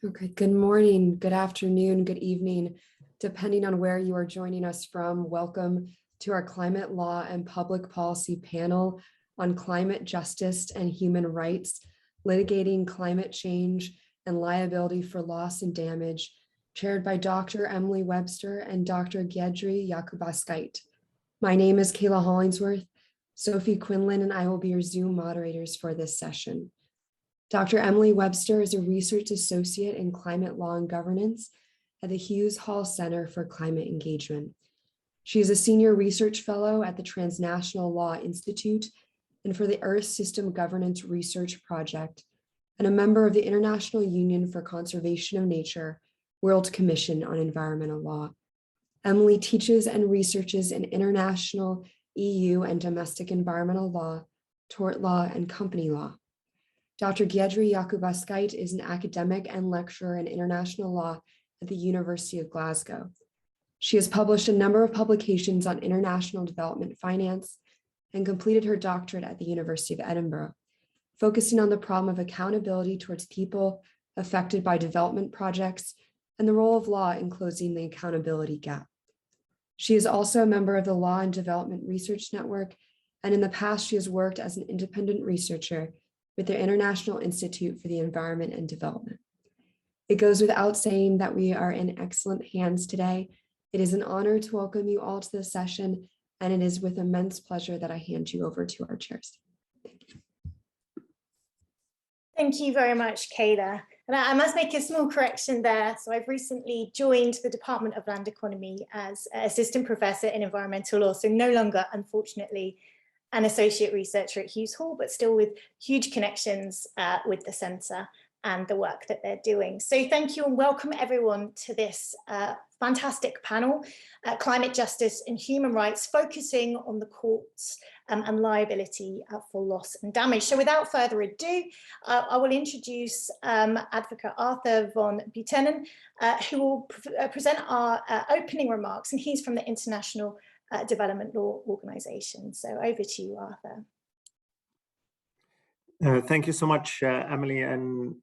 Okay, good morning, good afternoon, good evening, depending on where you are joining us from. Welcome to our Climate Law and Public Policy panel on climate justice and human rights, litigating climate change and liability for loss and damage, chaired by Dr. Emily Webster and Dr. Giedre Jokubauskite. My name is Kayla Hollingsworth. Sophie Quinlan and I will be your Zoom moderators for this session. Dr. Emily Webster is a research associate in climate law and governance at the Hughes Hall Center for Climate Engagement. She is a senior research fellow at the International Law Institute and for the Earth System Governance Research Project, and a member of the International Union for Conservation of Nature World Commission on Environmental Law. Emily teaches and researches in international, EU, and domestic environmental law, tort law, and company law. Dr. Giedre Jokubauskite is an academic and lecturer in international law at the University of Glasgow. She has published a number of publications on international development finance and completed her doctorate at the University of Edinburgh, focusing on the problem of accountability towards people affected by development projects and the role of law in closing the accountability gap. She is also a member of the Law and Development Research Network, and in the past she has worked as an independent researcher with the International Institute for the Environment and Development. It goes without saying that we are in excellent hands today. It is an honor to welcome you all to this session, and it is with immense pleasure that I hand you over to our chairs. Thank you. Thank you very much, Kayla. And I must make a small correction there. So I've recently joined the Department of Land Economy as Assistant Professor in Environmental Law, so no longer, unfortunately, an associate researcher at Hughes Hall, but still with huge connections with the centre and the work that they're doing. So thank you and welcome everyone to this fantastic panel, Climate Justice and Human Rights, focusing on the courts and liability for loss and damage. So without further ado, I will introduce Advocate Arthur von Buitenen, who will present our opening remarks, and he's from the International Development Law Organization. So over to you, Arthur. Thank you so much, Emily, and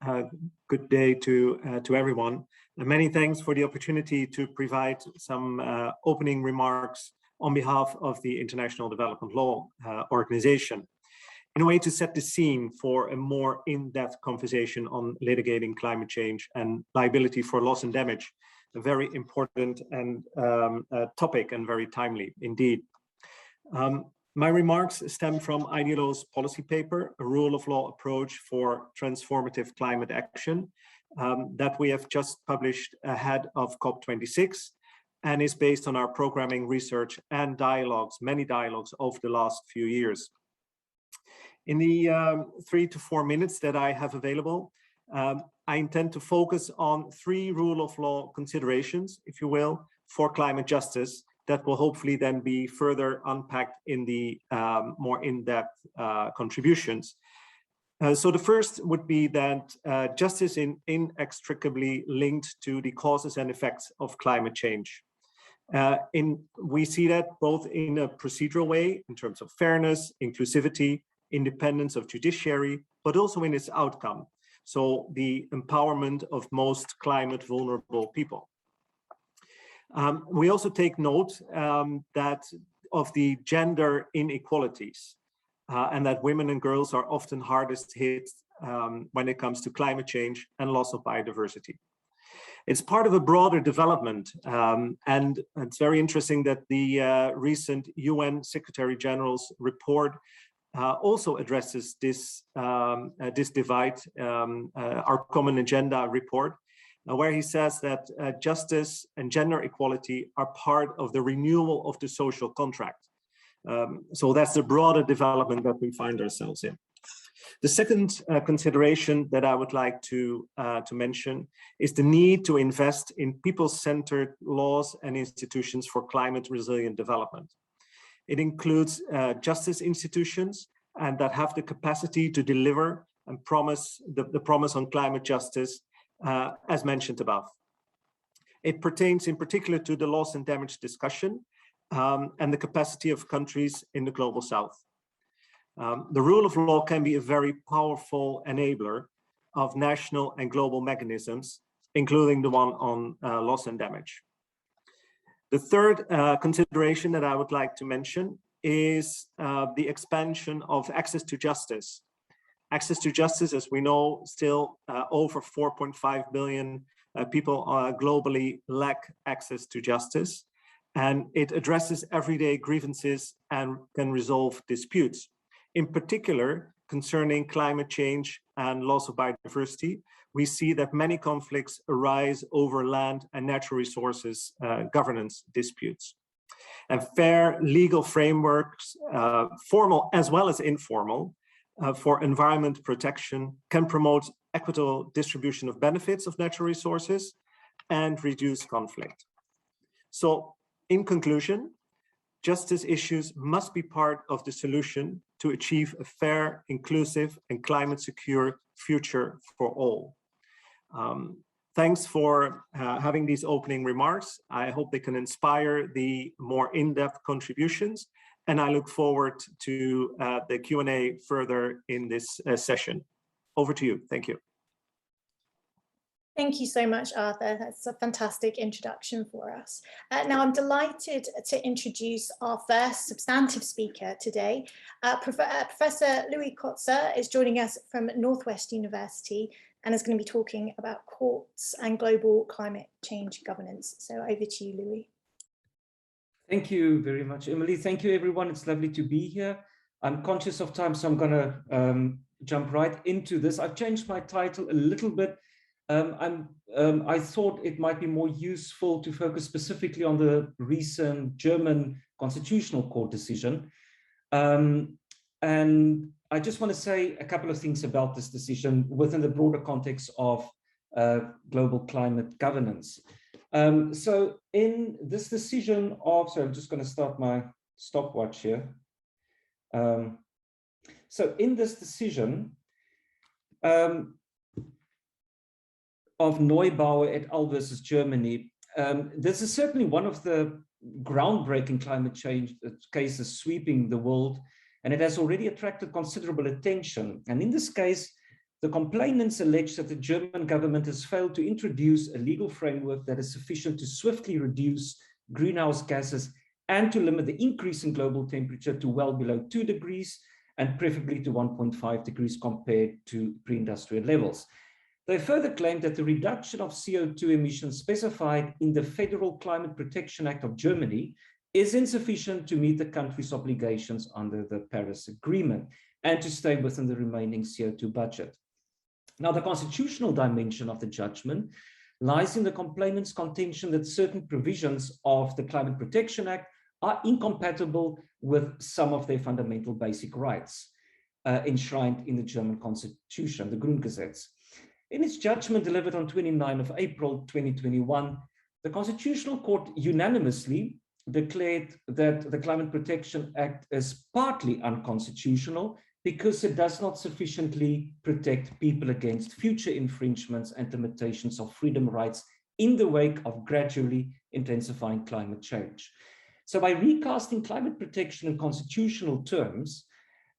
good day to everyone. And many thanks for the opportunity to provide some opening remarks on behalf of the International Development Law Organization, in a way to set the scene for a more in-depth conversation on litigating climate change and liability for loss and damage. A very important and topic, and very timely indeed. My remarks stem from IDLO's policy paper, a rule of law approach for transformative climate action, that we have just published ahead of COP26, and is based on our programming, research, and dialogues, many dialogues over the last few years. In the 3 to 4 minutes that I have available, I intend to focus on 3 rule of law considerations, if you will, for climate justice that will hopefully then be further unpacked in the more in-depth contributions. So the first would be that justice is inextricably linked to the causes and effects of climate change. We see that both in a procedural way, in terms of fairness, inclusivity, independence of judiciary, but also in its outcome. So the empowerment of most climate vulnerable people. We also take note that of the gender inequalities and that women and girls are often hardest hit when it comes to climate change and loss of biodiversity. It's part of a broader development, and it's very interesting that the recent UN Secretary General's report also addresses this divide, our common agenda report, where he says that justice and gender equality are part of the renewal of the social contract. So that's the broader development that we find ourselves in. The second consideration that I would like to mention is the need to invest in people-centered laws and institutions for climate resilient development. It includes justice institutions and that have the capacity to deliver and promise the promise on climate justice as mentioned above. It pertains in particular to the loss and damage discussion and the capacity of countries in the global south. The rule of law can be a very powerful enabler of national and global mechanisms, including the one on loss and damage. The third consideration that I would like to mention is the expansion of access to justice. Access to justice, as we know, still over 4.5 billion people globally lack access to justice, and it addresses everyday grievances and can resolve disputes. In particular, concerning climate change and loss of biodiversity, we see that many conflicts arise over land and natural resources governance disputes. And fair legal frameworks, formal as well as informal, for environment protection can promote equitable distribution of benefits of natural resources and reduce conflict. So, in conclusion, justice issues must be part of the solution to achieve a fair, inclusive, and climate secure future for all. Thanks for having these opening remarks. I hope they can inspire the more in-depth contributions, and I look forward to the Q&A further in this session. Over to you. Thank you. Thank you so much, Arthur. That's a fantastic introduction for us. Now, I'm delighted to introduce our first substantive speaker today. Professor Louis Kotz is joining us from North-West University and is going to be talking about courts and global climate change governance. So over to you, Louis. Thank you very much, Emily. Thank you, everyone. It's lovely to be here. I'm conscious of time, so I'm going to jump right into this. I've changed my title a little bit. I thought it might be more useful to focus specifically on the recent German Constitutional Court decision. And I just want to say a couple of things about this decision within the broader context of global climate governance. So in this decision of, so I'm just going to start my stopwatch here. So in this decision, of Neubauer et al. Versus Germany. This is certainly one of the groundbreaking climate change cases sweeping the world, and it has already attracted considerable attention. And in this case, the complainants allege that the German government has failed to introduce a legal framework that is sufficient to swiftly reduce greenhouse gases and to limit the increase in global temperature to well below 2 degrees and preferably to 1.5 degrees compared to pre-industrial levels. They further claimed that the reduction of CO2 emissions specified in the Federal Climate Protection Act of Germany is insufficient to meet the country's obligations under the Paris Agreement and to stay within the remaining CO2 budget. Now, the constitutional dimension of the judgment lies in the complainant's contention that certain provisions of the Climate Protection Act are incompatible with some of their fundamental basic rights enshrined in the German Constitution, the Grundgesetz. In its judgment delivered on 29 of April 2021, the Constitutional Court unanimously declared that the Climate Protection Act is partly unconstitutional because it does not sufficiently protect people against future infringements and limitations of freedom rights in the wake of gradually intensifying climate change. So by recasting climate protection in constitutional terms,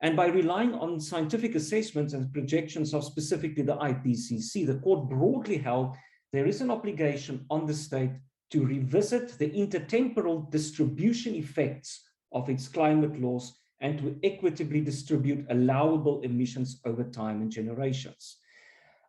and by relying on scientific assessments and projections of specifically the IPCC, the court broadly held there is an obligation on the state to revisit the intertemporal distribution effects of its climate laws and to equitably distribute allowable emissions over time and generations.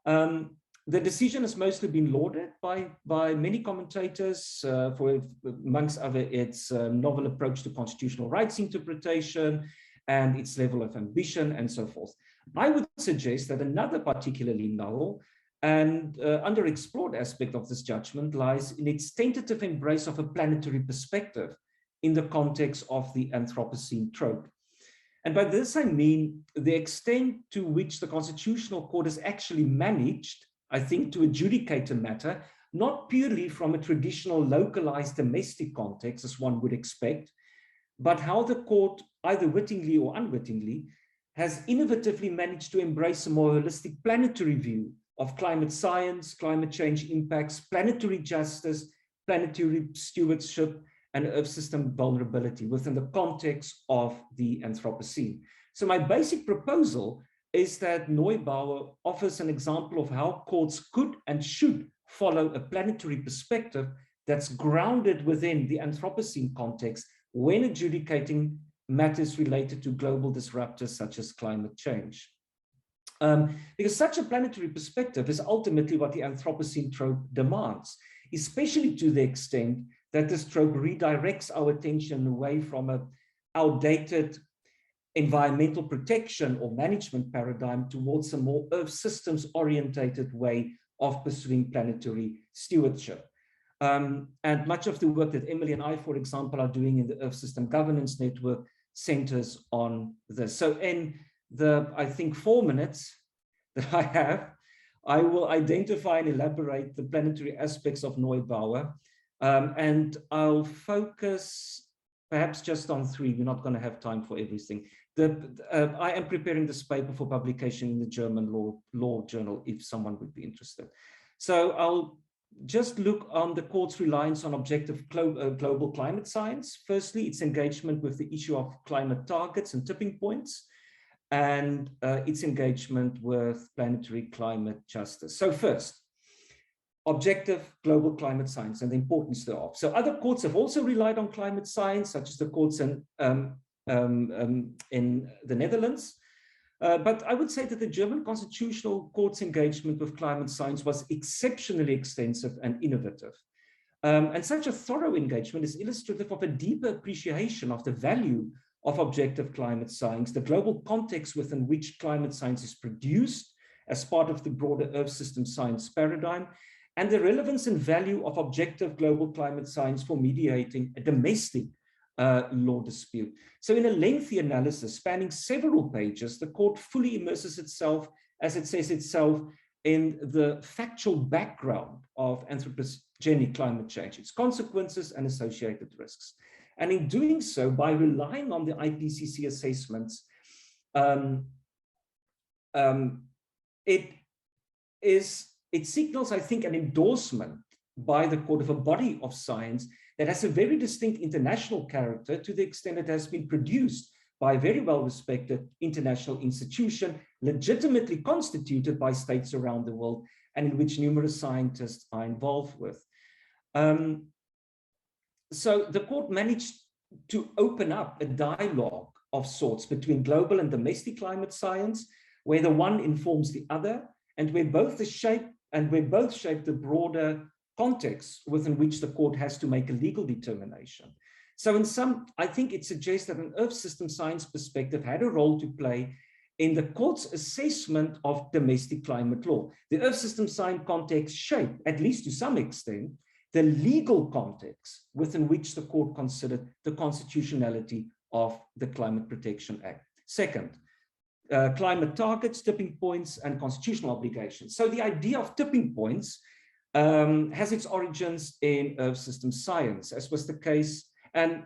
The decision has mostly been lauded by many commentators for, amongst other, its novel approach to constitutional rights interpretation, and its level of ambition and so forth. I would suggest that another particularly novel and underexplored aspect of this judgment lies in its tentative embrace of a planetary perspective in the context of the Anthropocene trope. And by this I mean the extent to which the Constitutional Court has actually managed, I think, to adjudicate a matter, not purely from a traditional localized domestic context, as one would expect, but how the court, either wittingly or unwittingly, has innovatively managed to embrace a more holistic planetary view of climate science, climate change impacts, planetary justice, planetary stewardship, and Earth system vulnerability within the context of the Anthropocene. So my basic proposal is that Neubauer offers an example of how courts could and should follow a planetary perspective that's grounded within the Anthropocene context when adjudicating matters related to global disruptors such as climate change. Because such a planetary perspective is ultimately what the Anthropocene trope demands, especially to the extent that this trope redirects our attention away from an outdated environmental protection or management paradigm towards a more Earth systems orientated way of pursuing planetary stewardship. And much of the work that Emily and I, for example, are doing in the Earth System Governance Network centers on this. So in the, I think, 4 minutes that I have, I will identify and elaborate the planetary aspects of Neubauer. And I'll focus perhaps just on 3. We're not going to have time for everything. I am preparing this paper for publication in the German law journal, if someone would be interested. So I'll just look on the court's reliance on objective global climate science. Firstly, its engagement with the issue of climate targets and tipping points, and its engagement with planetary climate justice. So first, objective global climate science and the importance thereof. So other courts have also relied on climate science, such as the courts in the Netherlands. But I would say that the German Constitutional Court's engagement with climate science was exceptionally extensive and innovative. And such a thorough engagement is illustrative of a deeper appreciation of the value of objective climate science, the global context within which climate science is produced as part of the broader Earth system science paradigm, and the relevance and value of objective global climate science for mediating a domestic law dispute. So in a lengthy analysis spanning several pages, the court fully immerses itself, as it says itself, in the factual background of anthropogenic climate change, its consequences and associated risks. And in doing so, by relying on the IPCC assessments, it signals, I think, an endorsement by the court of a body of science that has a very distinct international character, to the extent it has been produced by a very well-respected international institution, legitimately constituted by states around the world, and in which numerous scientists are involved with. So the court managed to open up a dialogue of sorts between global and domestic climate science, where the one informs the other, and where both shape the broader context within which the court has to make a legal determination. So in sum, I think it suggests that an Earth system science perspective had a role to play in the court's assessment of domestic climate law. The Earth system science context shaped, at least to some extent, the legal context within which the court considered the constitutionality of the Climate Protection Act. Second, climate targets, tipping points, and constitutional obligations. So the idea of tipping points has its origins in Earth system science, as was the case, and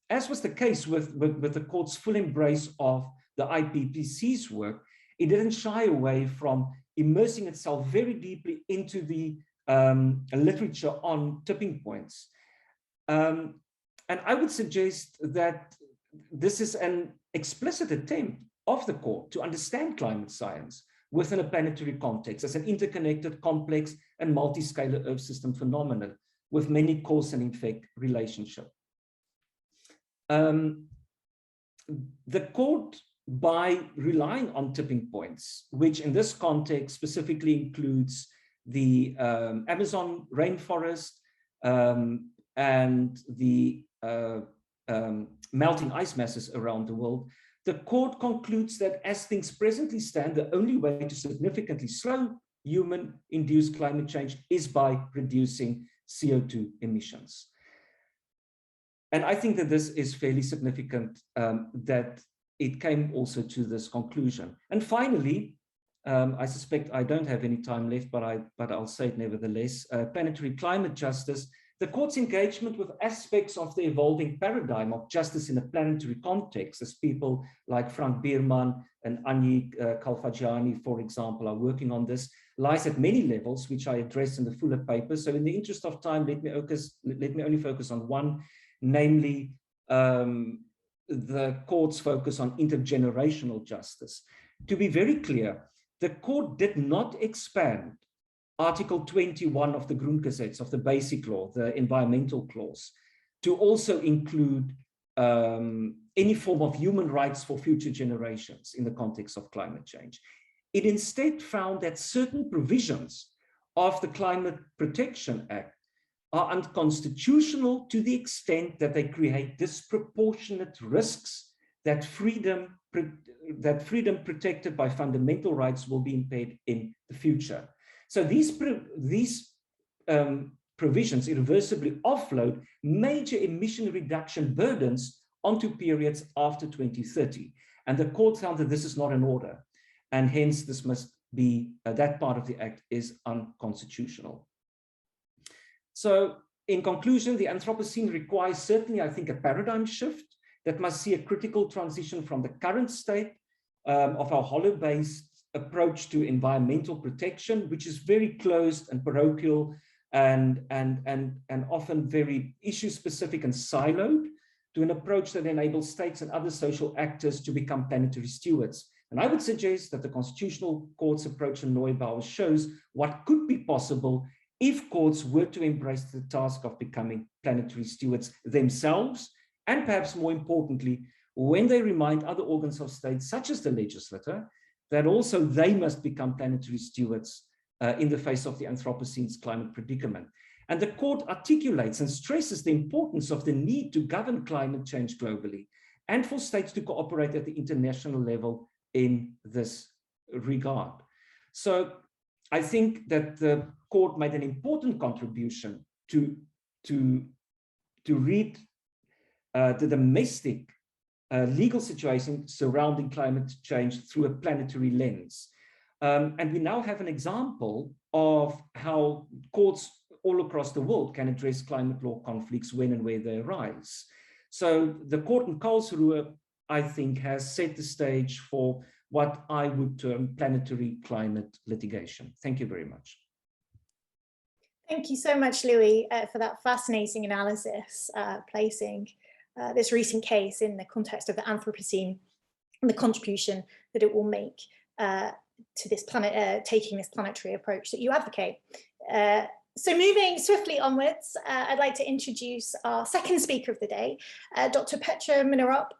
as was the case with the court's full embrace of the IPCC's work. It didn't shy away from immersing itself very deeply into the literature on tipping points. And I would suggest that this is an explicit attempt of the court to understand climate science within a planetary context as an interconnected, complex, and multi-scalar Earth system phenomenon with many cause and effect relationship. The court, by relying on tipping points, which in this context specifically includes the Amazon rainforest and the melting ice masses around the world, the court concludes that as things presently stand, the only way to significantly slow human-induced climate change is by reducing CO2 emissions. And I think that this is fairly significant, that it came also to this conclusion. And finally, I suspect I don't have any time left, but I'll say it nevertheless, planetary climate justice. The court's engagement with aspects of the evolving paradigm of justice in a planetary context, as people like Frank Bierman and Anyi Kalfagiani, for example, are working on this, lies at many levels, which I address in the fuller paper. So in the interest of time, let me only focus on one, namely the court's focus on intergenerational justice. To be very clear, the court did not expand Article 21 of the Grundgesetz, of the Basic Law, the environmental clause, to also include any form of human rights for future generations in the context of climate change. It instead found that certain provisions of the Climate Protection Act are unconstitutional to the extent that they create disproportionate risks that freedom protected by fundamental rights will be impaired in the future. So these provisions irreversibly offload major emission reduction burdens onto periods after 2030. And the court found that this is not in order, and hence this must be, that part of the act is unconstitutional. So in conclusion, the Anthropocene requires certainly, I think, a paradigm shift that must see a critical transition from the current state of our hollow-based approach to environmental protection, which is very closed and parochial and often very issue-specific and siloed, to an approach that enables states and other social actors to become planetary stewards. And I would suggest that the Constitutional Court's approach in Neubauer shows what could be possible if courts were to embrace the task of becoming planetary stewards themselves, and perhaps more importantly, when they remind other organs of state, such as the legislature, that also they must become planetary stewards in the face of the Anthropocene's climate predicament. And the court articulates and stresses the importance of the need to govern climate change globally and for states to cooperate at the international level in this regard. So I think that the court made an important contribution to read the domestic legal situation surrounding climate change through a planetary lens. And we now have an example of how courts all across the world can address climate law conflicts when and where they arise. So the court in Karlsruhe, I think, has set the stage for what I would term planetary climate litigation. Thank you very much. Thank you so much, Louis, for that fascinating analysis, placing this recent case in the context of the Anthropocene and the contribution that it will make to this planet, taking this planetary approach that you advocate. So moving swiftly onwards, I'd like to introduce our second speaker of the day, Dr. Petra Minnerop,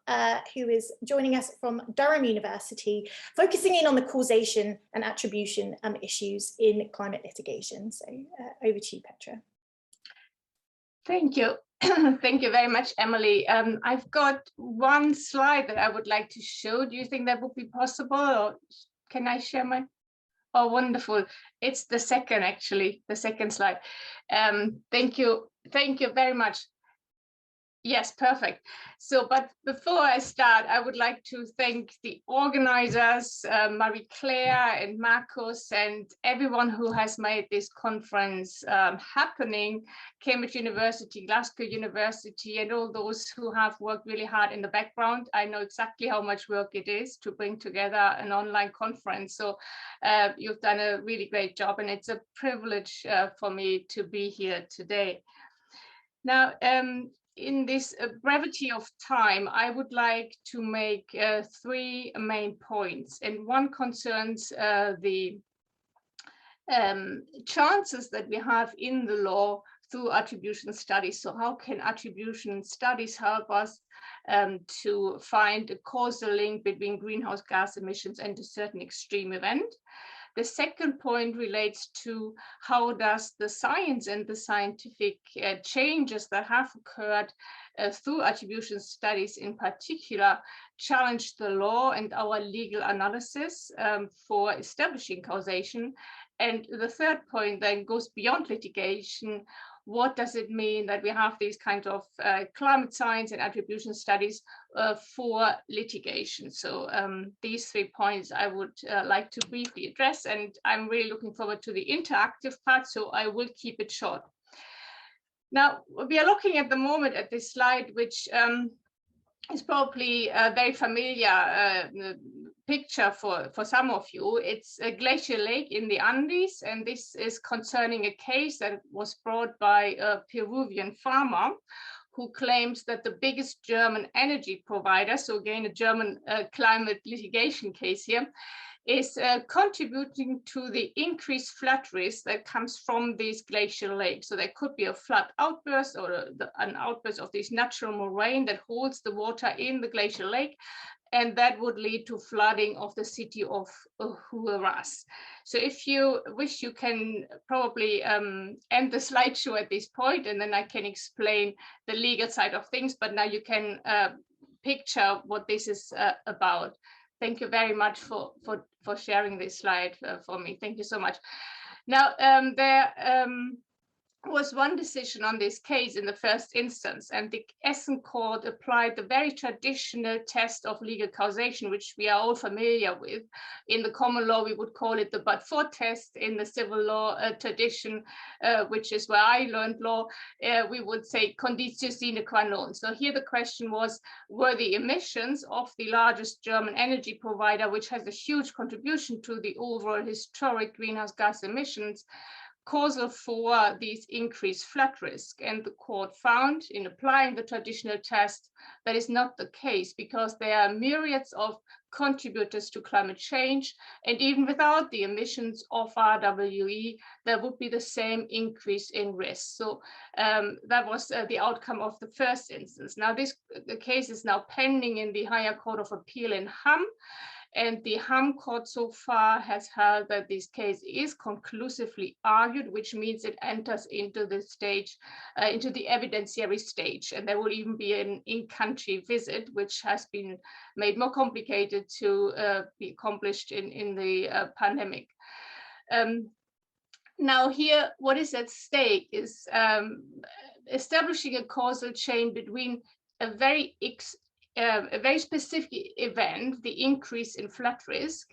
who is joining us from Durham University, focusing in on the causation and attribution issues in climate litigation. So over to you, Petra. Thank you. Thank you very much, Emily. I've got one slide that I would like to show. Do you think that would be possible, or can I share my? Oh, wonderful. It's the second, actually, the second slide. Thank you. Thank you very much. Yes, perfect. So, but before I start, I would like to thank the organizers, Marie-Claire and Marcus, and everyone who has made this conference happening, Cambridge University, Glasgow University, and all those who have worked really hard in the background. I know exactly how much work it is to bring together an online conference. So you've done a really great job, and it's a privilege for me to be here today. Now, in this brevity of time, I would like to make three main points, and one concerns the chances that we have in the law through attribution studies. So how can attribution studies help us to find a causal link between greenhouse gas emissions and a certain extreme event? The second point relates to how does the science and the scientific changes that have occurred through attribution studies in particular challenge the law and our legal analysis for establishing causation. And the third point then goes beyond litigation. What does it mean that we have these kinds of climate science and attribution studies for litigation? So these 3 points I would like to briefly address, and I'm really looking forward to the interactive part, so I will keep it short. Now, we are looking at the moment at this slide, which is probably a very familiar picture for some of you. It's a glacial lake in the Andes, and this is concerning a case that was brought by a Peruvian farmer who claims that the biggest German energy provider, so again, a German climate litigation case here, is contributing to the increased flood risk that comes from these glacial lakes. So there could be a flood outburst or an outburst of this natural moraine that holds the water in the glacial lake, and that would lead to flooding of the city of Huaraz. So if you wish, you can probably end the slideshow at this point, and then I can explain the legal side of things, but now you can picture what this is about. Thank you very much for sharing this slide for me. Thank you so much. Now, there was one decision on this case in the first instance, and the Essen court applied the very traditional test of legal causation, which we are all familiar with. In the common law, we would call it the but-for test. In the civil law tradition, which is where I learned law, we would say conditio sine qua non. So here the question was, were the emissions of the largest German energy provider, which has a huge contribution to the overall historic greenhouse gas emissions, causal for these increased flood risk? And the court found, in applying the traditional test, that is not the case, because there are myriads of contributors to climate change, and even without the emissions of RWE, there would be the same increase in risk. So that was the outcome of the first instance. Now the case is now pending in the Higher Court of Appeal in Hamm. And the Hamm court so far has held that this case is conclusively argued, which means it enters into the stage, into the evidentiary stage. And there will even be an in-country visit, which has been made more complicated to be accomplished in the pandemic. Now here, what is at stake is establishing a causal chain between a very specific event, the increase in flood risk,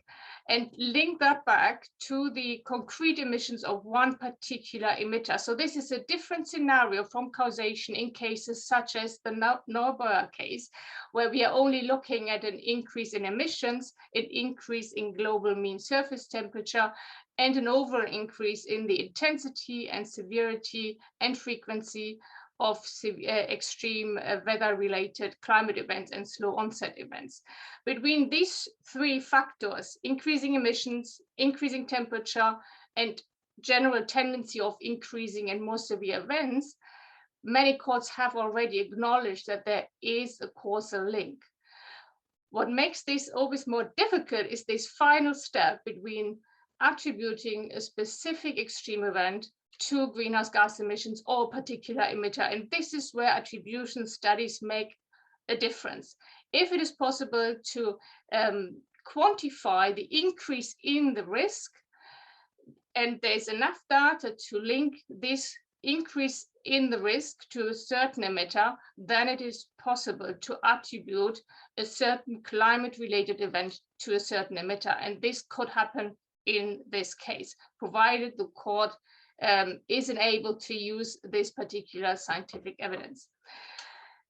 and link that back to the concrete emissions of one particular emitter. So this is a different scenario from causation in cases such as the Norbauer case, where we are only looking at an increase in emissions, an increase in global mean surface temperature, and an overall increase in the intensity and severity and frequency of extreme weather-related climate events and slow onset events. Between these three factors, increasing emissions, increasing temperature, and general tendency of increasing and more severe events, many courts have already acknowledged that there is a causal link. What makes this always more difficult is this final step between attributing a specific extreme event to greenhouse gas emissions or a particular emitter. And this is where attribution studies make a difference. If it is possible to quantify the increase in the risk, and there's enough data to link this increase in the risk to a certain emitter, then it is possible to attribute a certain climate-related event to a certain emitter. And this could happen in this case, provided the court isn't able to use this particular scientific evidence.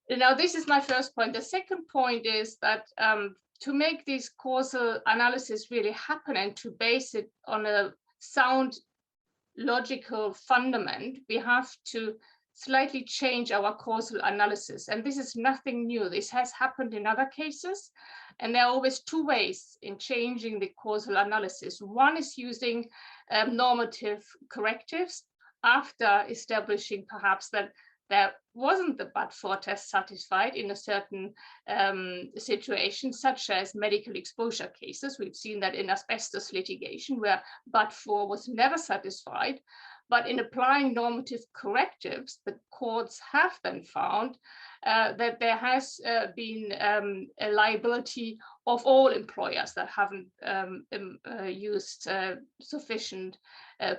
Now, this is my first point. The second point is that to make this causal analysis really happen and to base it on a sound logical fundament, we have to slightly change our causal analysis. And this is nothing new. This has happened in other cases. And there are always two ways in changing the causal analysis. One is using normative correctives after establishing perhaps that there wasn't the but-for test satisfied in a certain situation, such as medical exposure cases. We've seen that in asbestos litigation, where but-for was never satisfied. But in applying normative correctives, the courts have then found that there has been a liability of all employers that haven't used sufficient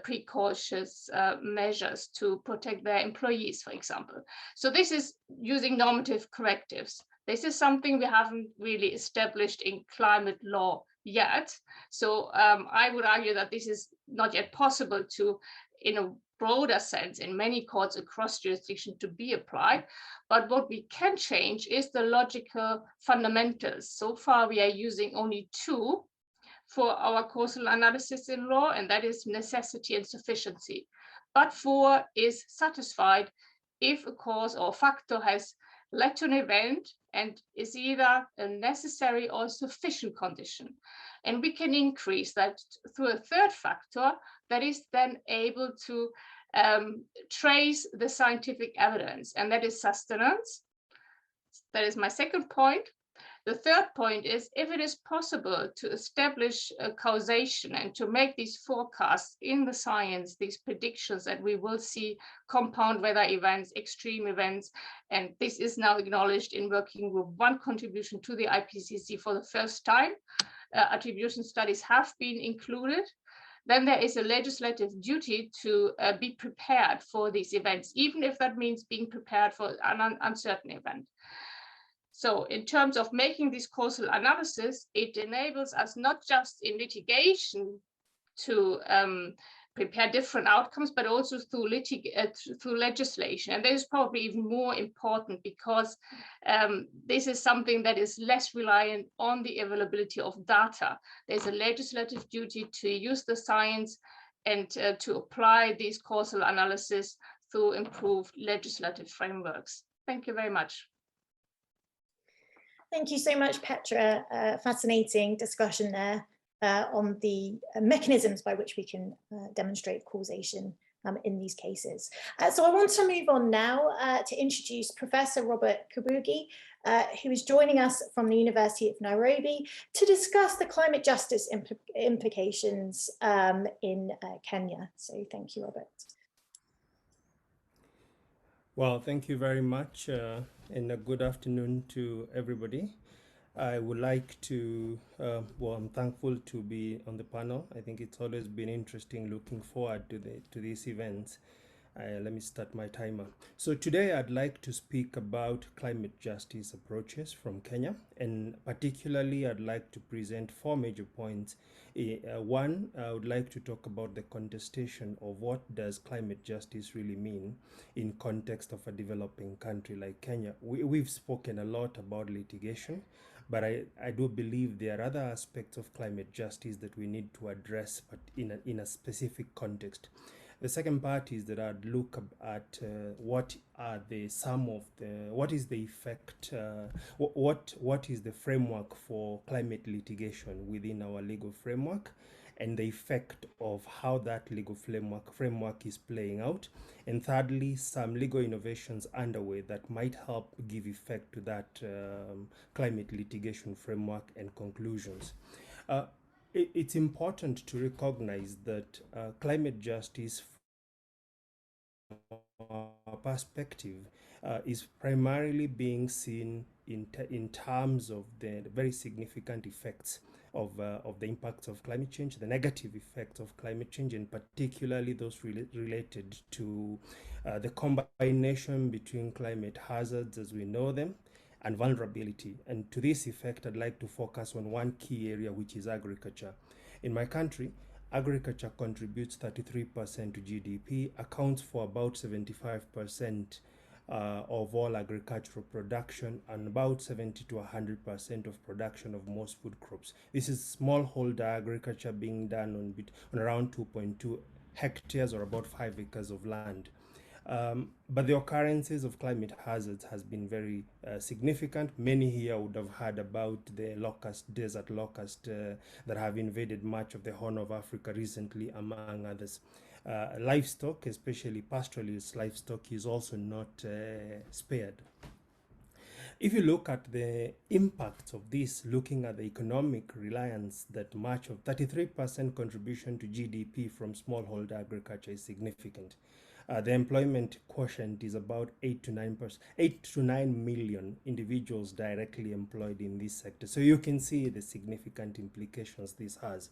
precautious measures to protect their employees, for example. So this is using normative correctives. This is something we haven't really established in climate law yet. So I would argue that this is not yet possible to, in a broader sense, in many courts across jurisdiction, to be applied. But what we can change is the logical fundamentals. So far, we are using only two for our causal analysis in law, and that is necessity and sufficiency. But for is satisfied if a cause or factor has led to an event and is either a necessary or sufficient condition. And we can increase that through a third factor that is then able to trace the scientific evidence, and that is sustenance. That is my second point. The third point is if it is possible to establish a causation and to make these forecasts in the science, these predictions that we will see compound weather events, extreme events, and this is now acknowledged in Working Group 1 contribution to the IPCC for the first time. Attribution studies have been included. Then there is a legislative duty to be prepared for these events, even if that means being prepared for an uncertain event. So in terms of making this causal analysis, it enables us not just in litigation to prepare different outcomes, but also through legislation. And this is probably even more important because this is something that is less reliant on the availability of data. There's a legislative duty to use the science and to apply these causal analysis through improved legislative frameworks. Thank you very much. Thank you so much, Petra. Fascinating discussion there on the mechanisms by which we can demonstrate causation in these cases. So I want to move on now to introduce Professor Robert Kibugi, who is joining us from the University of Nairobi to discuss the climate justice implications in Kenya. So thank you, Robert. Well, thank you very much, and a good afternoon to everybody. I would like to, well, I'm thankful to be on the panel. I think it's always been interesting looking forward to these events. Let me start my timer. So today I'd like to speak about climate justice approaches from Kenya, and particularly I'd like to present 4 major points. One, I would like to talk about the contestation of what does climate justice really mean in context of a developing country like Kenya. We've spoken a lot about litigation, but I do believe there are other aspects of climate justice that we need to address, but in a specific context. The second part is that I'd look at what is the effect, what is the framework for climate litigation within our legal framework, and the effect of how that legal framework is playing out. And thirdly, some legal innovations underway that might help give effect to that climate litigation framework and conclusions. It's important to recognize that climate justice perspective is primarily being seen in terms of the very significant effects of the impacts of climate change, the negative effects of climate change, and particularly those related to the combination between climate hazards as we know them and vulnerability. And to this effect, I'd like to focus on one key area, which is agriculture. In my country, agriculture contributes 33% to GDP, accounts for about 75% of all agricultural production, and about 70 to 100% of production of most food crops. This is smallholder agriculture being done on around 2.2 hectares or about 5 acres of land. But the occurrences of climate hazards has been very significant. Many here would have heard about the desert locust that have invaded much of the Horn of Africa recently, among others. Livestock, especially pastoralist livestock, is also not spared. If you look at the impact of this, looking at the economic reliance that much of 33% contribution to GDP from smallholder agriculture is significant. The employment quotient is about 8 to 9 million individuals directly employed in this sector. So you can see the significant implications this has.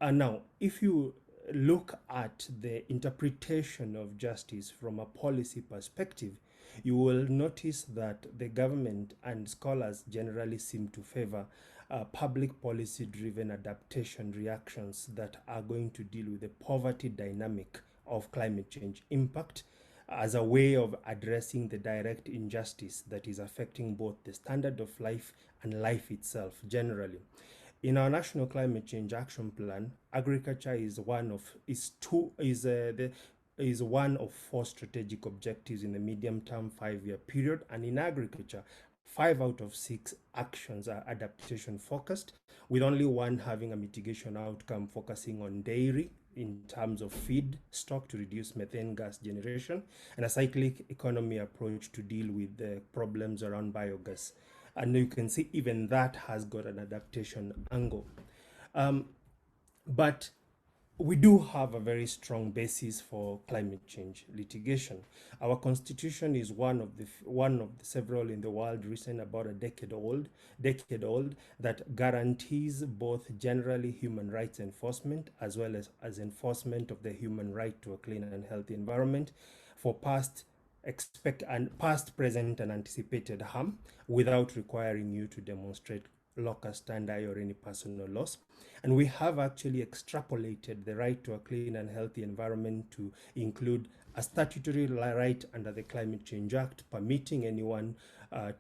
Now, if you look at the interpretation of justice from a policy perspective, you will notice that the government and scholars generally seem to favor public policy-driven adaptation reactions that are going to deal with the poverty dynamic of climate change impact as a way of addressing the direct injustice that is affecting both the standard of life and life itself generally. In our National Climate Change Action Plan, agriculture is is one of 4 strategic objectives in the medium-term 5-year period, and in agriculture, 5 out of 6 actions are adaptation focused, with only 1 having a mitigation outcome focusing on dairy in terms of feed stock to reduce methane gas generation, and a cyclic economy approach to deal with the problems around biogas. And you can see even that has got an adaptation angle. But we do have a very strong basis for climate change litigation. Our constitution is one of the several in the world, recent about a decade old, that guarantees both generally human rights enforcement as well as enforcement of the human right to a clean and healthy environment for past, present, and anticipated harm without requiring you to demonstrate locus standi or any personal loss. And we have actually extrapolated the right to a clean and healthy environment to include a statutory right under the Climate Change Act, permitting anyone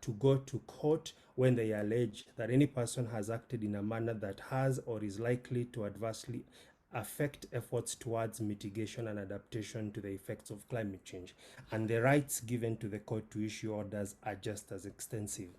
to go to court when they allege that any person has acted in a manner that has or is likely to adversely affect efforts towards mitigation and adaptation to the effects of climate change. And the rights given to the court to issue orders are just as extensive.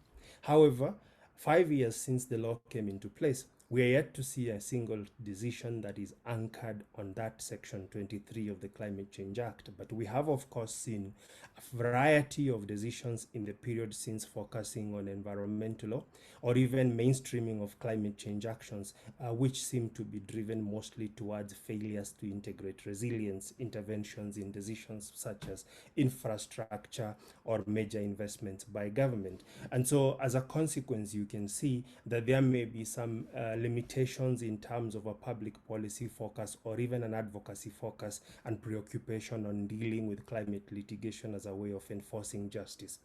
However, 5 years since the law came into place, we are yet to see a single decision that is anchored on that Section 23 of the Climate Change Act. But we have, of course, seen a variety of decisions in the period since focusing on environmental law or even mainstreaming of climate change actions, which seem to be driven mostly towards failures to integrate resilience interventions in decisions such as infrastructure or major investments by government. And so as a consequence, you can see that there may be some limitations in terms of a public policy focus or even an advocacy focus and preoccupation on dealing with climate litigation as a way of enforcing justice.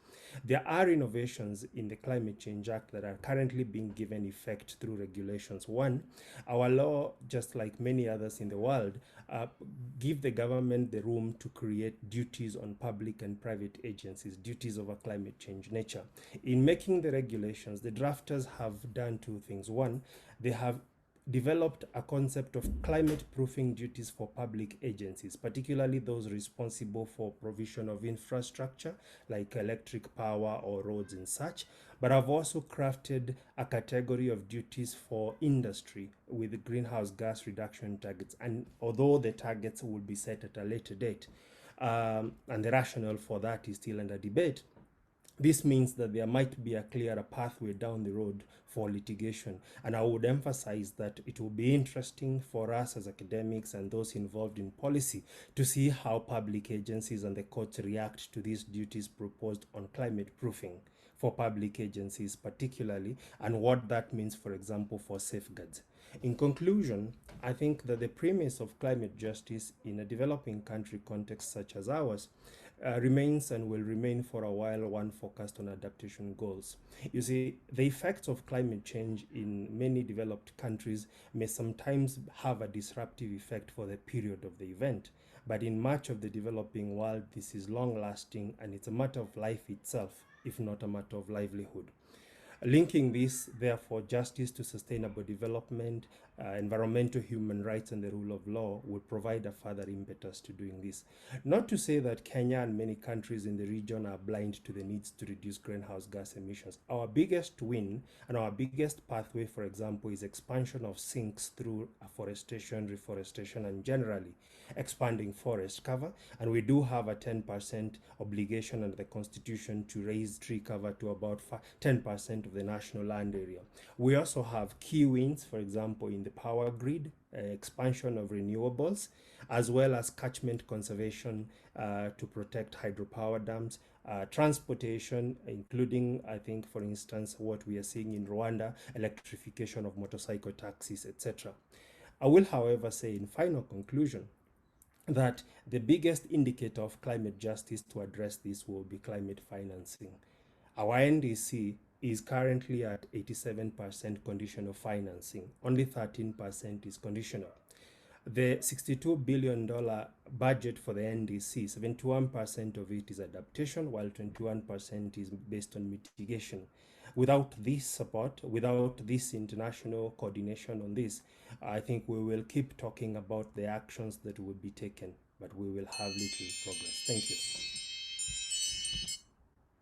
There are innovations in the Climate Change Act that are currently being given effect through regulations. One, our law, just like many others in the world, give the government the room to create duties on public and private agencies, duties of a climate change nature. In making the regulations, the drafters have done 2 things. One, they have developed a concept of climate proofing duties for public agencies, particularly those responsible for provision of infrastructure like electric power or roads and such. But I've also crafted a category of duties for industry with greenhouse gas reduction targets. And although the targets will be set at a later date, and the rationale for that is still under debate, this means that there might be a clearer pathway down the road for litigation. And I would emphasize that it will be interesting for us as academics and those involved in policy to see how public agencies and the courts react to these duties proposed on climate proofing for public agencies particularly, and what that means, for example, for safeguards. In conclusion, I think that the premise of climate justice in a developing country context such as ours remains and will remain for a while one focused on adaptation goals. You see, the effects of climate change in many developed countries may sometimes have a disruptive effect for the period of the event, but in much of the developing world, this is long-lasting and it's a matter of life itself, if not a matter of livelihood. Linking this, therefore, justice to sustainable development, environmental human rights, and the rule of law would provide a further impetus to doing this. Not to say that Kenya and many countries in the region are blind to the needs to reduce greenhouse gas emissions. Our biggest win and our biggest pathway, for example, is expansion of sinks through afforestation, reforestation, and generally expanding forest cover. And we do have a 10% obligation under the Constitution to raise tree cover to about 10% of the national land area. We also have key wins, for example, in the power grid, expansion of renewables, as well as catchment conservation to protect hydropower dams, transportation, including, I think, for instance, what we are seeing in Rwanda, electrification of motorcycle taxis, etc. I will, however, say in final conclusion that the biggest indicator of climate justice to address this will be climate financing. Our NDC is currently at 87% conditional financing. Only 13% is conditional. The $62 billion budget for the NDC, 71% of it is adaptation, while 21% is based on mitigation. Without this support, without this international coordination on this, I think we will keep talking about the actions that will be taken, but we will have little progress. Thank you.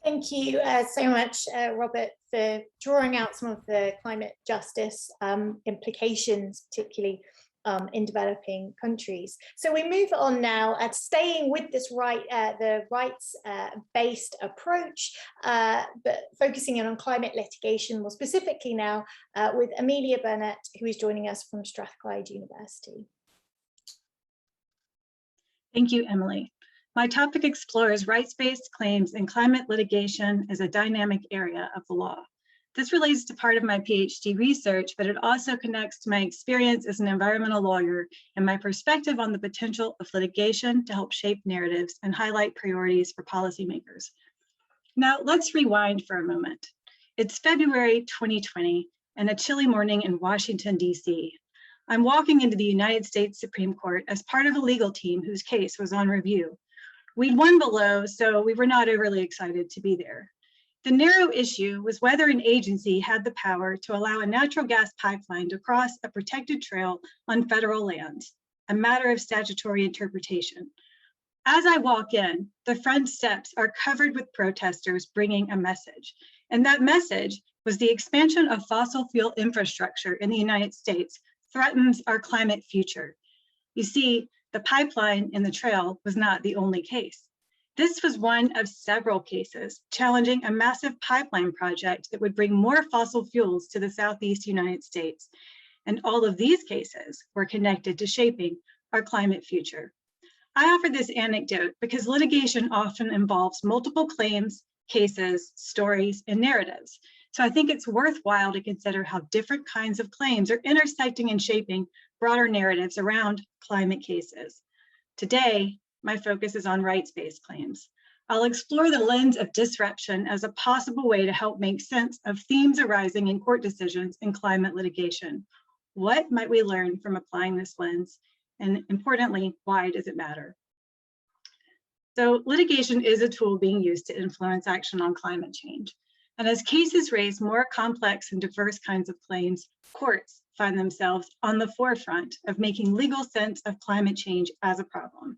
Thank you so much, Robert, for drawing out some of the climate justice implications, particularly in developing countries. So we move on now at staying with this the rights-based approach, but focusing in on climate litigation more specifically now with Amelia Burnette, who is joining us from Strathclyde University. Thank you, Emily. My topic explores rights-based claims in climate litigation as a dynamic area of the law. This relates to part of my PhD research, but it also connects to my experience as an environmental lawyer and my perspective on the potential of litigation to help shape narratives and highlight priorities for policymakers. Now, let's rewind for a moment. It's February 2020 and a chilly morning in Washington, D.C. I'm walking into the United States Supreme Court as part of a legal team whose case was on review. We'd won below, so we were not overly excited to be there. The narrow issue was whether an agency had the power to allow a natural gas pipeline to cross a protected trail on federal lands, a matter of statutory interpretation. As I walk in, the front steps are covered with protesters bringing a message, and that message was the expansion of fossil fuel infrastructure in the United States threatens our climate future. You see, the pipeline in the trail was not the only case. This was one of several cases challenging a massive pipeline project that would bring more fossil fuels to the Southeast United States. And all of these cases were connected to shaping our climate future. I offer this anecdote because litigation often involves multiple claims, cases, stories, and narratives. So I think it's worthwhile to consider how different kinds of claims are intersecting and shaping broader narratives around climate cases. Today, my focus is on rights-based claims. I'll explore the lens of disruption as a possible way to help make sense of themes arising in court decisions in climate litigation. What might we learn from applying this lens? And importantly, why does it matter? So litigation is a tool being used to influence action on climate change. And as cases raise more complex and diverse kinds of claims, courts find themselves on the forefront of making legal sense of climate change as a problem.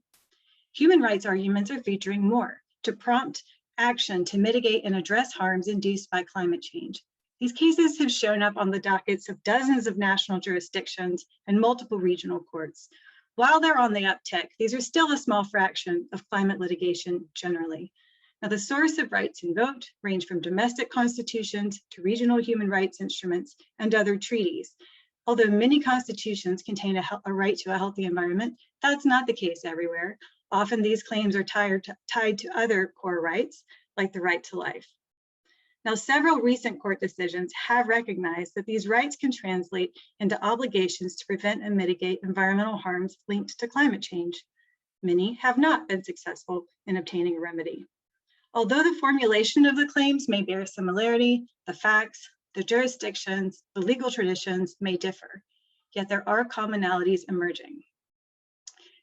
Human rights arguments are featuring more to prompt action to mitigate and address harms induced by climate change. These cases have shown up on the dockets of dozens of national jurisdictions and multiple regional courts. While they're on the uptick, these are still a small fraction of climate litigation generally. Now, the source of rights invoked range from domestic constitutions to regional human rights instruments and other treaties. Although many constitutions contain a right to a healthy environment, that's not the case everywhere. Often these claims are tied to other core rights, like the right to life. Now, several recent court decisions have recognized that these rights can translate into obligations to prevent and mitigate environmental harms linked to climate change. Many have not been successful in obtaining a remedy. Although the formulation of the claims may bear similarity, the facts, the jurisdictions, the legal traditions may differ, yet there are commonalities emerging.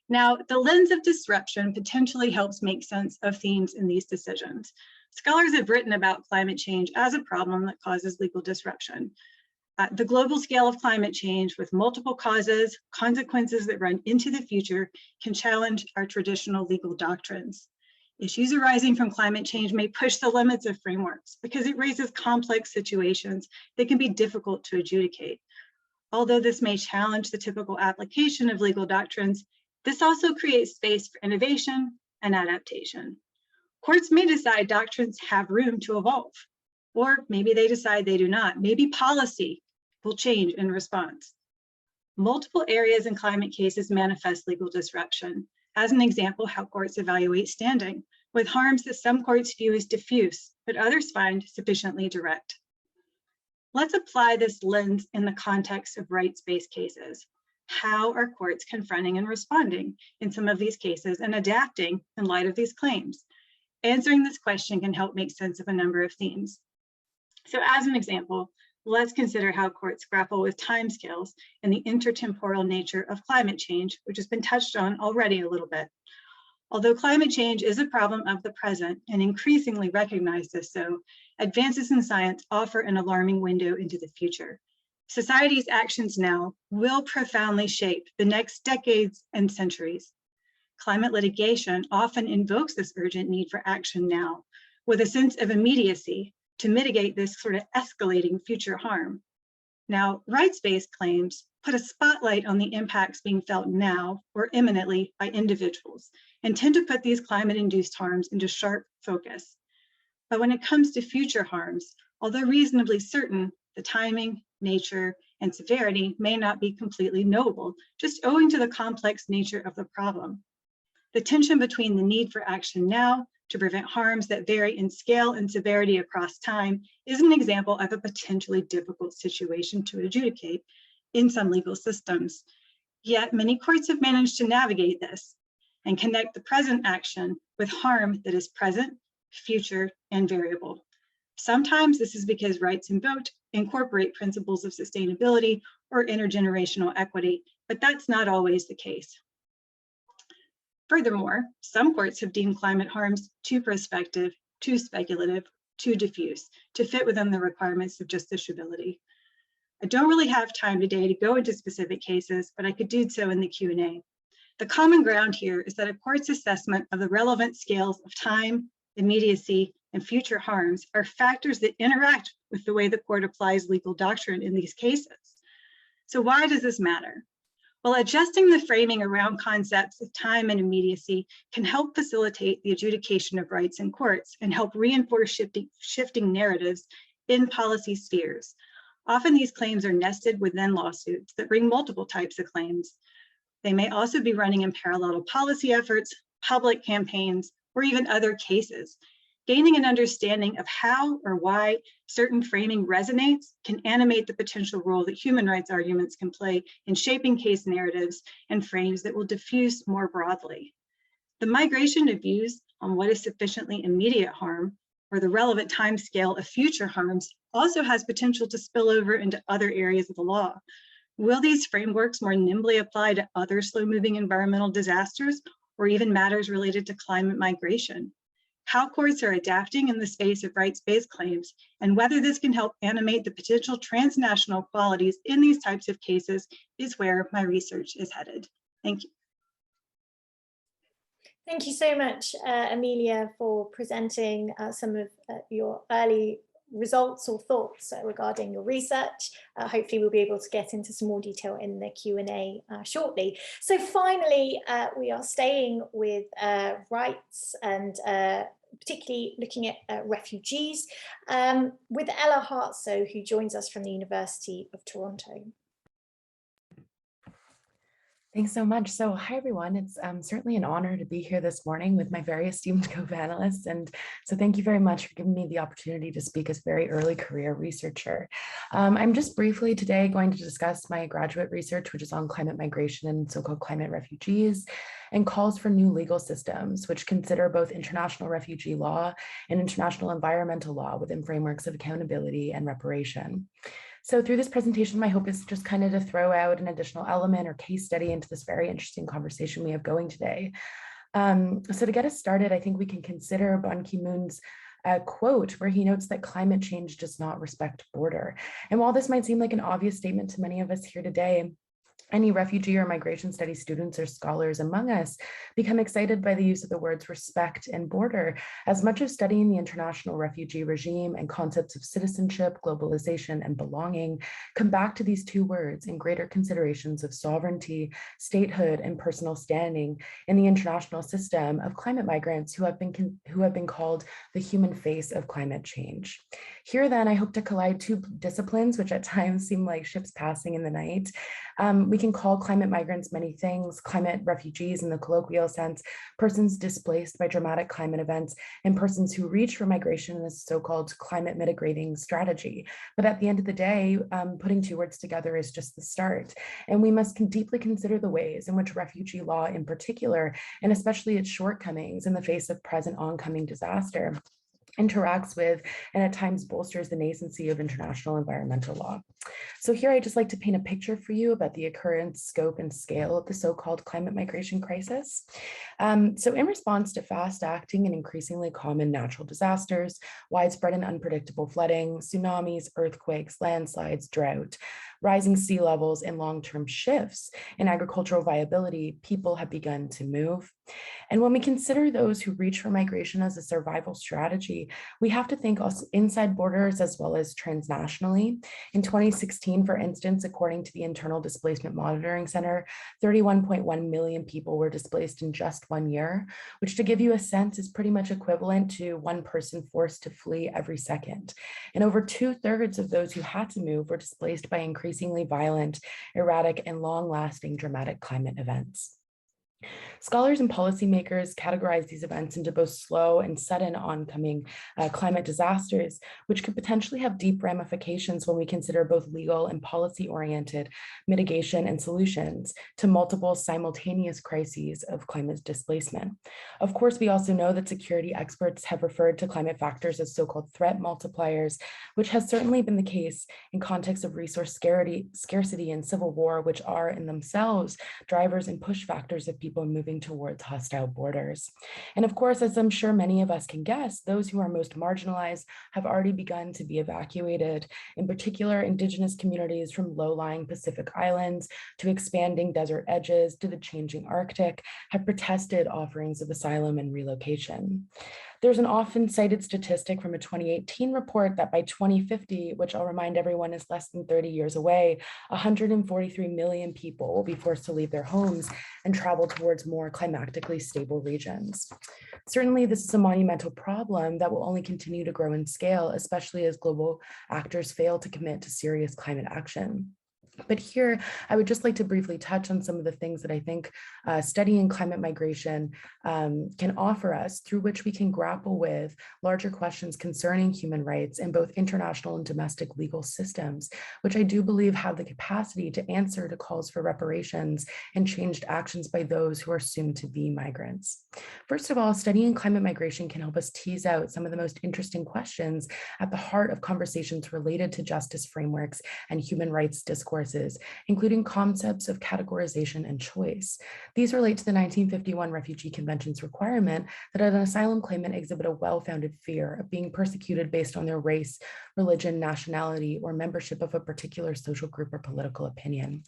Now, the lens of disruption potentially helps make sense of themes in these decisions. Scholars have written about climate change as a problem that causes legal disruption. The global scale of climate change with multiple causes, consequences that run into the future can challenge our traditional legal doctrines. Issues arising from climate change may push the limits of frameworks because it raises complex situations that can be difficult to adjudicate. Although this may challenge the typical application of legal doctrines, this also creates space for innovation and adaptation. Courts may decide doctrines have room to evolve, or maybe they decide they do not. Maybe policy will change in response. Multiple areas in climate cases manifest legal disruption. As an example, how courts evaluate standing, with harms that some courts view as diffuse, but others find sufficiently direct. Let's apply this lens in the context of rights-based cases. How are courts confronting and responding in some of these cases and adapting in light of these claims? Answering this question can help make sense of a number of themes. So as an example, let's consider how courts grapple with timescales and the intertemporal nature of climate change, which has been touched on already a little bit. Although climate change is a problem of the present and increasingly recognized as so, advances in science offer an alarming window into the future. Society's actions now will profoundly shape the next decades and centuries. climate litigation often invokes this urgent need for action now, with a sense of immediacy to mitigate this sort of escalating future harm. Now, rights-based claims put a spotlight on the impacts being felt now or imminently by individuals and tend to put these climate-induced harms into sharp focus. But when it comes to future harms, although reasonably certain, the timing, nature, and severity may not be completely knowable, just owing to the complex nature of the problem. The tension between the need for action now to prevent harms that vary in scale and severity across time is an example of a potentially difficult situation to adjudicate in some legal systems. Yet many courts have managed to navigate this and connect the present action with harm that is present, future, and variable. Sometimes this is because rights invoked incorporate principles of sustainability or intergenerational equity, but that's not always the case. Furthermore, some courts have deemed climate harms too prospective, too speculative, too diffuse to fit within the requirements of justiciability. I don't really have time today to go into specific cases, but I could do so in the Q&A. The common ground here is that a court's assessment of the relevant scales of time, immediacy, and future harms are factors that interact with the way the court applies legal doctrine in these cases. So why does this matter? Well, adjusting the framing around concepts of time and immediacy can help facilitate the adjudication of rights in courts and help reinforce shifting narratives in policy spheres. Often these claims are nested within lawsuits that bring multiple types of claims. They may also be running in parallel to policy efforts, public campaigns, or even other cases. Gaining an understanding of how or why certain framing resonates can animate the potential role that human rights arguments can play in shaping case narratives and frames that will diffuse more broadly. The migration of views on what is sufficiently immediate harm or the relevant timescale of future harms also has potential to spill over into other areas of the law. Will these frameworks more nimbly apply to other slow-moving environmental disasters or even matters related to climate migration? How courts are adapting in the space of rights-based claims and whether this can help animate the potential transnational qualities in these types of cases is where my research is headed. Thank you. Thank you so much, Amelia, for presenting some of your early results or thoughts regarding your research. Hopefully we'll be able to get into some more detail in the Q&A shortly. So finally, we are staying with rights and particularly looking at refugees with Ella Hartsoe, who joins us from the University of Toronto. Thanks so much. So hi, everyone. It's certainly an honor to be here this morning with my very esteemed co-panelists. And so thank you very much for giving me the opportunity to speak as a very early career researcher. I'm just briefly today going to discuss my graduate research, which is on climate migration and so-called climate refugees, and calls for new legal systems, which consider both international refugee law and international environmental law within frameworks of accountability and reparation. So through this presentation, my hope is just kind of to throw out an additional element or case study into this very interesting conversation we have going today. So to get us started, I think we can consider Ban Ki-moon's quote where he notes that climate change does not respect border. And while this might seem like an obvious statement to many of us here today, any refugee or migration studies students or scholars among us become excited by the use of the words respect and border, as much as studying the international refugee regime and concepts of citizenship, globalization, and belonging come back to these two words in greater considerations of sovereignty, statehood, and personal standing in the international system of climate migrants who have been called the human face of climate change. Here then, I hope to collide two disciplines, which at times seem like ships passing in the night. We can call climate migrants many things: climate refugees in the colloquial sense, persons displaced by dramatic climate events, and persons who reach for migration in this so-called climate mitigating strategy. But at the end of the day, putting two words together is just the start. And we must deeply consider the ways in which refugee law in particular, and especially its shortcomings in the face of present oncoming disaster, interacts with and at times bolsters the nascency of international environmental law. So here I'd just like to paint a picture for you about the occurrence, scope, and scale of the so-called climate migration crisis. So in response to fast-acting and increasingly common natural disasters, widespread and unpredictable flooding, tsunamis, earthquakes, landslides, drought, rising sea levels, and long-term shifts in agricultural viability, people have begun to move. And when we consider those who reach for migration as a survival strategy, we have to think also inside borders as well as transnationally. In 2016, for instance, according to the Internal Displacement Monitoring Center, 31.1 million people were displaced in just 1 year, which, to give you a sense, is pretty much equivalent to one person forced to flee every second. And over 2/3 of those who had to move were displaced by increasingly violent, erratic, and long-lasting dramatic climate events. Scholars and policymakers categorize these events into both slow and sudden oncoming climate disasters, which could potentially have deep ramifications when we consider both legal and policy-oriented mitigation and solutions to multiple simultaneous crises of climate displacement. Of course, we also know that security experts have referred to climate factors as so-called threat multipliers, which has certainly been the case in context of resource scarcity and civil war, which are in themselves drivers and push factors of people moving towards hostile borders. And of course, as I'm sure many of us can guess, those who are most marginalized have already begun to be evacuated. In particular, indigenous communities from low-lying Pacific islands to expanding desert edges to the changing Arctic have protested offerings of asylum and relocation. There's an often cited statistic from a 2018 report that by 2050, which I'll remind everyone is less than 30 years away, 143 million people will be forced to leave their homes and travel towards more climatically stable regions. Certainly, this is a monumental problem that will only continue to grow in scale, especially as global actors fail to commit to serious climate action. But here, I would just like to briefly touch on some of the things that I think studying climate migration can offer us, through which we can grapple with larger questions concerning human rights in both international and domestic legal systems, which I do believe have the capacity to answer to calls for reparations and changed actions by those who are soon to be migrants. First of all, studying climate migration can help us tease out some of the most interesting questions at the heart of conversations related to justice frameworks and human rights discourses, including concepts of categorization and choice. These relate to the 1951 Refugee Convention's requirement that an asylum claimant exhibit a well-founded fear of being persecuted based on their race, religion, nationality, or membership of a particular social group or political opinion.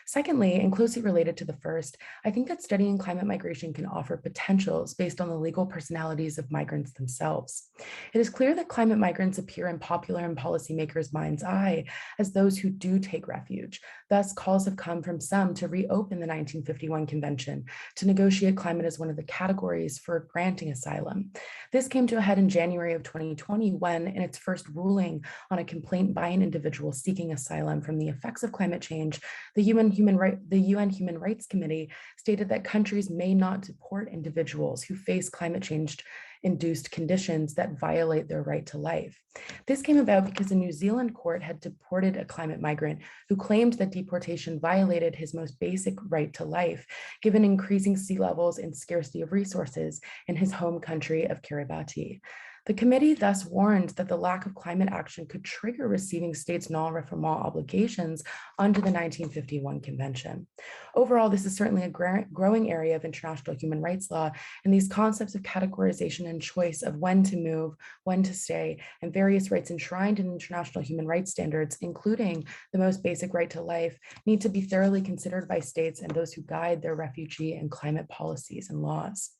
Secondly, and closely related to the first, I think that studying climate migration can offer potentials based on the legal personalities of migrants themselves. It is clear that climate migrants appear in popular and policymakers' mind's eye as those who do take refuge. Thus, calls have come from some to reopen the 1951 Convention to negotiate climate as one of the categories for granting asylum. This came to a head in January of 2020 when, in its first ruling on a complaint by an individual seeking asylum from the effects of climate change, the UN Human Rights Committee stated that countries may not deport individuals who face climate change-induced conditions that violate their right to life. This came about because a New Zealand court had deported a climate migrant who claimed that deportation violated his most basic right to life, given increasing sea levels and scarcity of resources in his home country of Kiribati. The committee thus warned that the lack of climate action could trigger receiving states' non-refoulement obligations under the 1951 Convention. Overall, this is certainly a growing area of international human rights law, and these concepts of categorization and choice of when to move, when to stay, and various rights enshrined in international human rights standards, including the most basic right to life, need to be thoroughly considered by states and those who guide their refugee and climate policies and laws.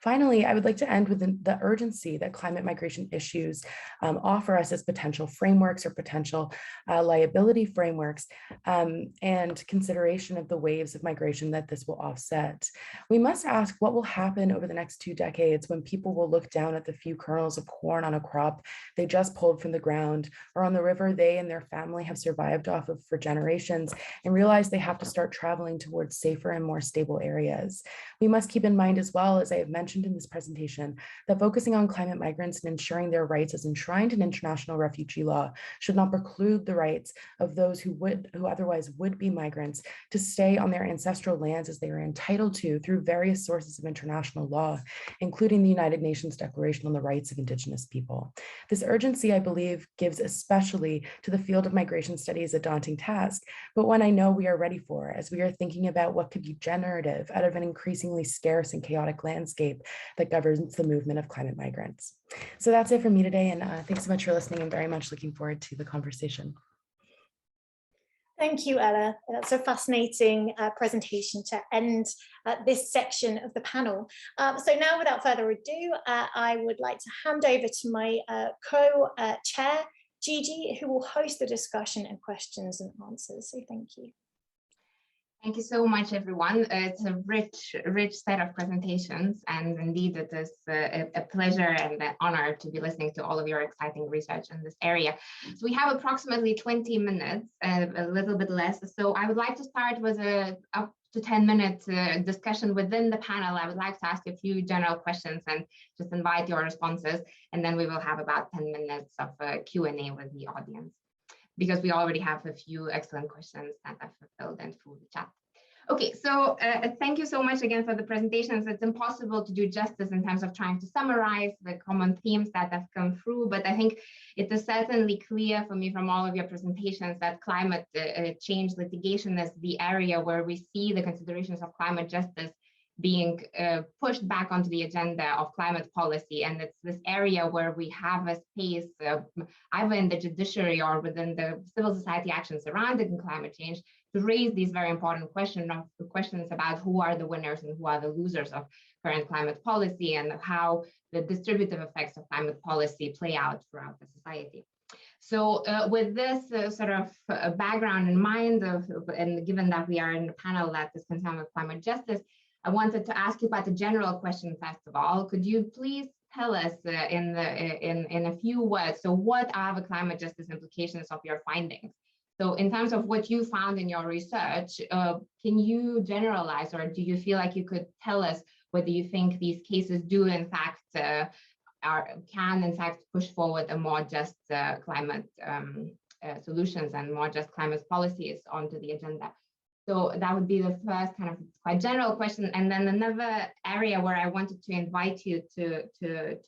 Finally, I would like to end with the urgency that climate migration issues offer us as potential frameworks or potential liability frameworks and consideration of the waves of migration that this will offset. We must ask what will happen over the next 2 decades when people will look down at the few kernels of corn on a crop they just pulled from the ground, or on the river they and their family have survived off of for generations, and realize they have to start traveling towards safer and more stable areas. We must keep in mind as well, as I have mentioned in this presentation, that focusing on climate migrants and ensuring their rights as enshrined in international refugee law should not preclude the rights of those who otherwise would be migrants to stay on their ancestral lands as they are entitled to through various sources of international law, including the United Nations Declaration on the Rights of Indigenous People. This urgency, I believe, gives especially to the field of migration studies a daunting task, but one I know we are ready for as we are thinking about what could be generative out of an increasingly scarce and chaotic landscape that governs the movement of climate migrants. So that's it for me today, and thanks so much for listening. I'm very much looking forward to the conversation. Thank you, Ella. That's a fascinating presentation to end this section of the panel. So now, without further ado, I would like to hand over to my co-chair, Giedre, who will host the discussion and questions and answers. So thank you. Thank you so much, everyone. It's a rich set of presentations, and indeed it is a pleasure and an honor to be listening to all of your exciting research in this area. So we have approximately 20 minutes, a little bit less. So I would like to start with a up to 10-minute discussion within the panel. I would like to ask a few general questions and just invite your responses, and then we will have about 10 minutes of Q&A with the audience, because we already have a few excellent questions that I've fulfilled and through the chat. Okay, so thank you so much again for the presentations. It's impossible to do justice in terms of trying to summarize the common themes that have come through, but I think it is certainly clear for me from all of your presentations that climate change litigation is the area where we see the considerations of climate justice being pushed back onto the agenda of climate policy. And it's this area where we have a space, either in the judiciary or within the civil society action surrounding climate change, to raise these very important questions about who are the winners and who are the losers of current climate policy, and how the distributive effects of climate policy play out throughout the society. So with this sort of background in mind, and given that we are in a panel that is concerned with climate justice, I wanted to ask you about the general question first of all. Could you please tell us in a few words, so what are the climate justice implications of your findings? So in terms of what you found in your research, can you generalize, or do you feel like you could tell us whether you think these cases do in fact, can in fact push forward a more just climate solutions and more just climate policies onto the agenda? So that would be the first kind of quite general question. And then another area where I wanted to invite you to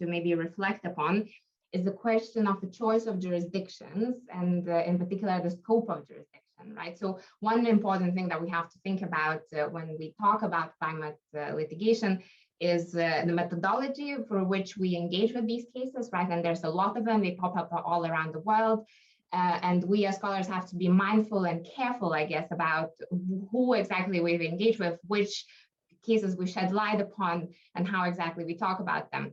maybe reflect upon is the question of the choice of jurisdictions, and in particular, the scope of jurisdiction, right? So one important thing that we have to think about when we talk about climate litigation is the methodology for which we engage with these cases, right? And there's a lot of them, they pop up all around the world. And we as scholars have to be mindful and careful, I guess, about who exactly we engage with, which cases we shed light upon, and how exactly we talk about them.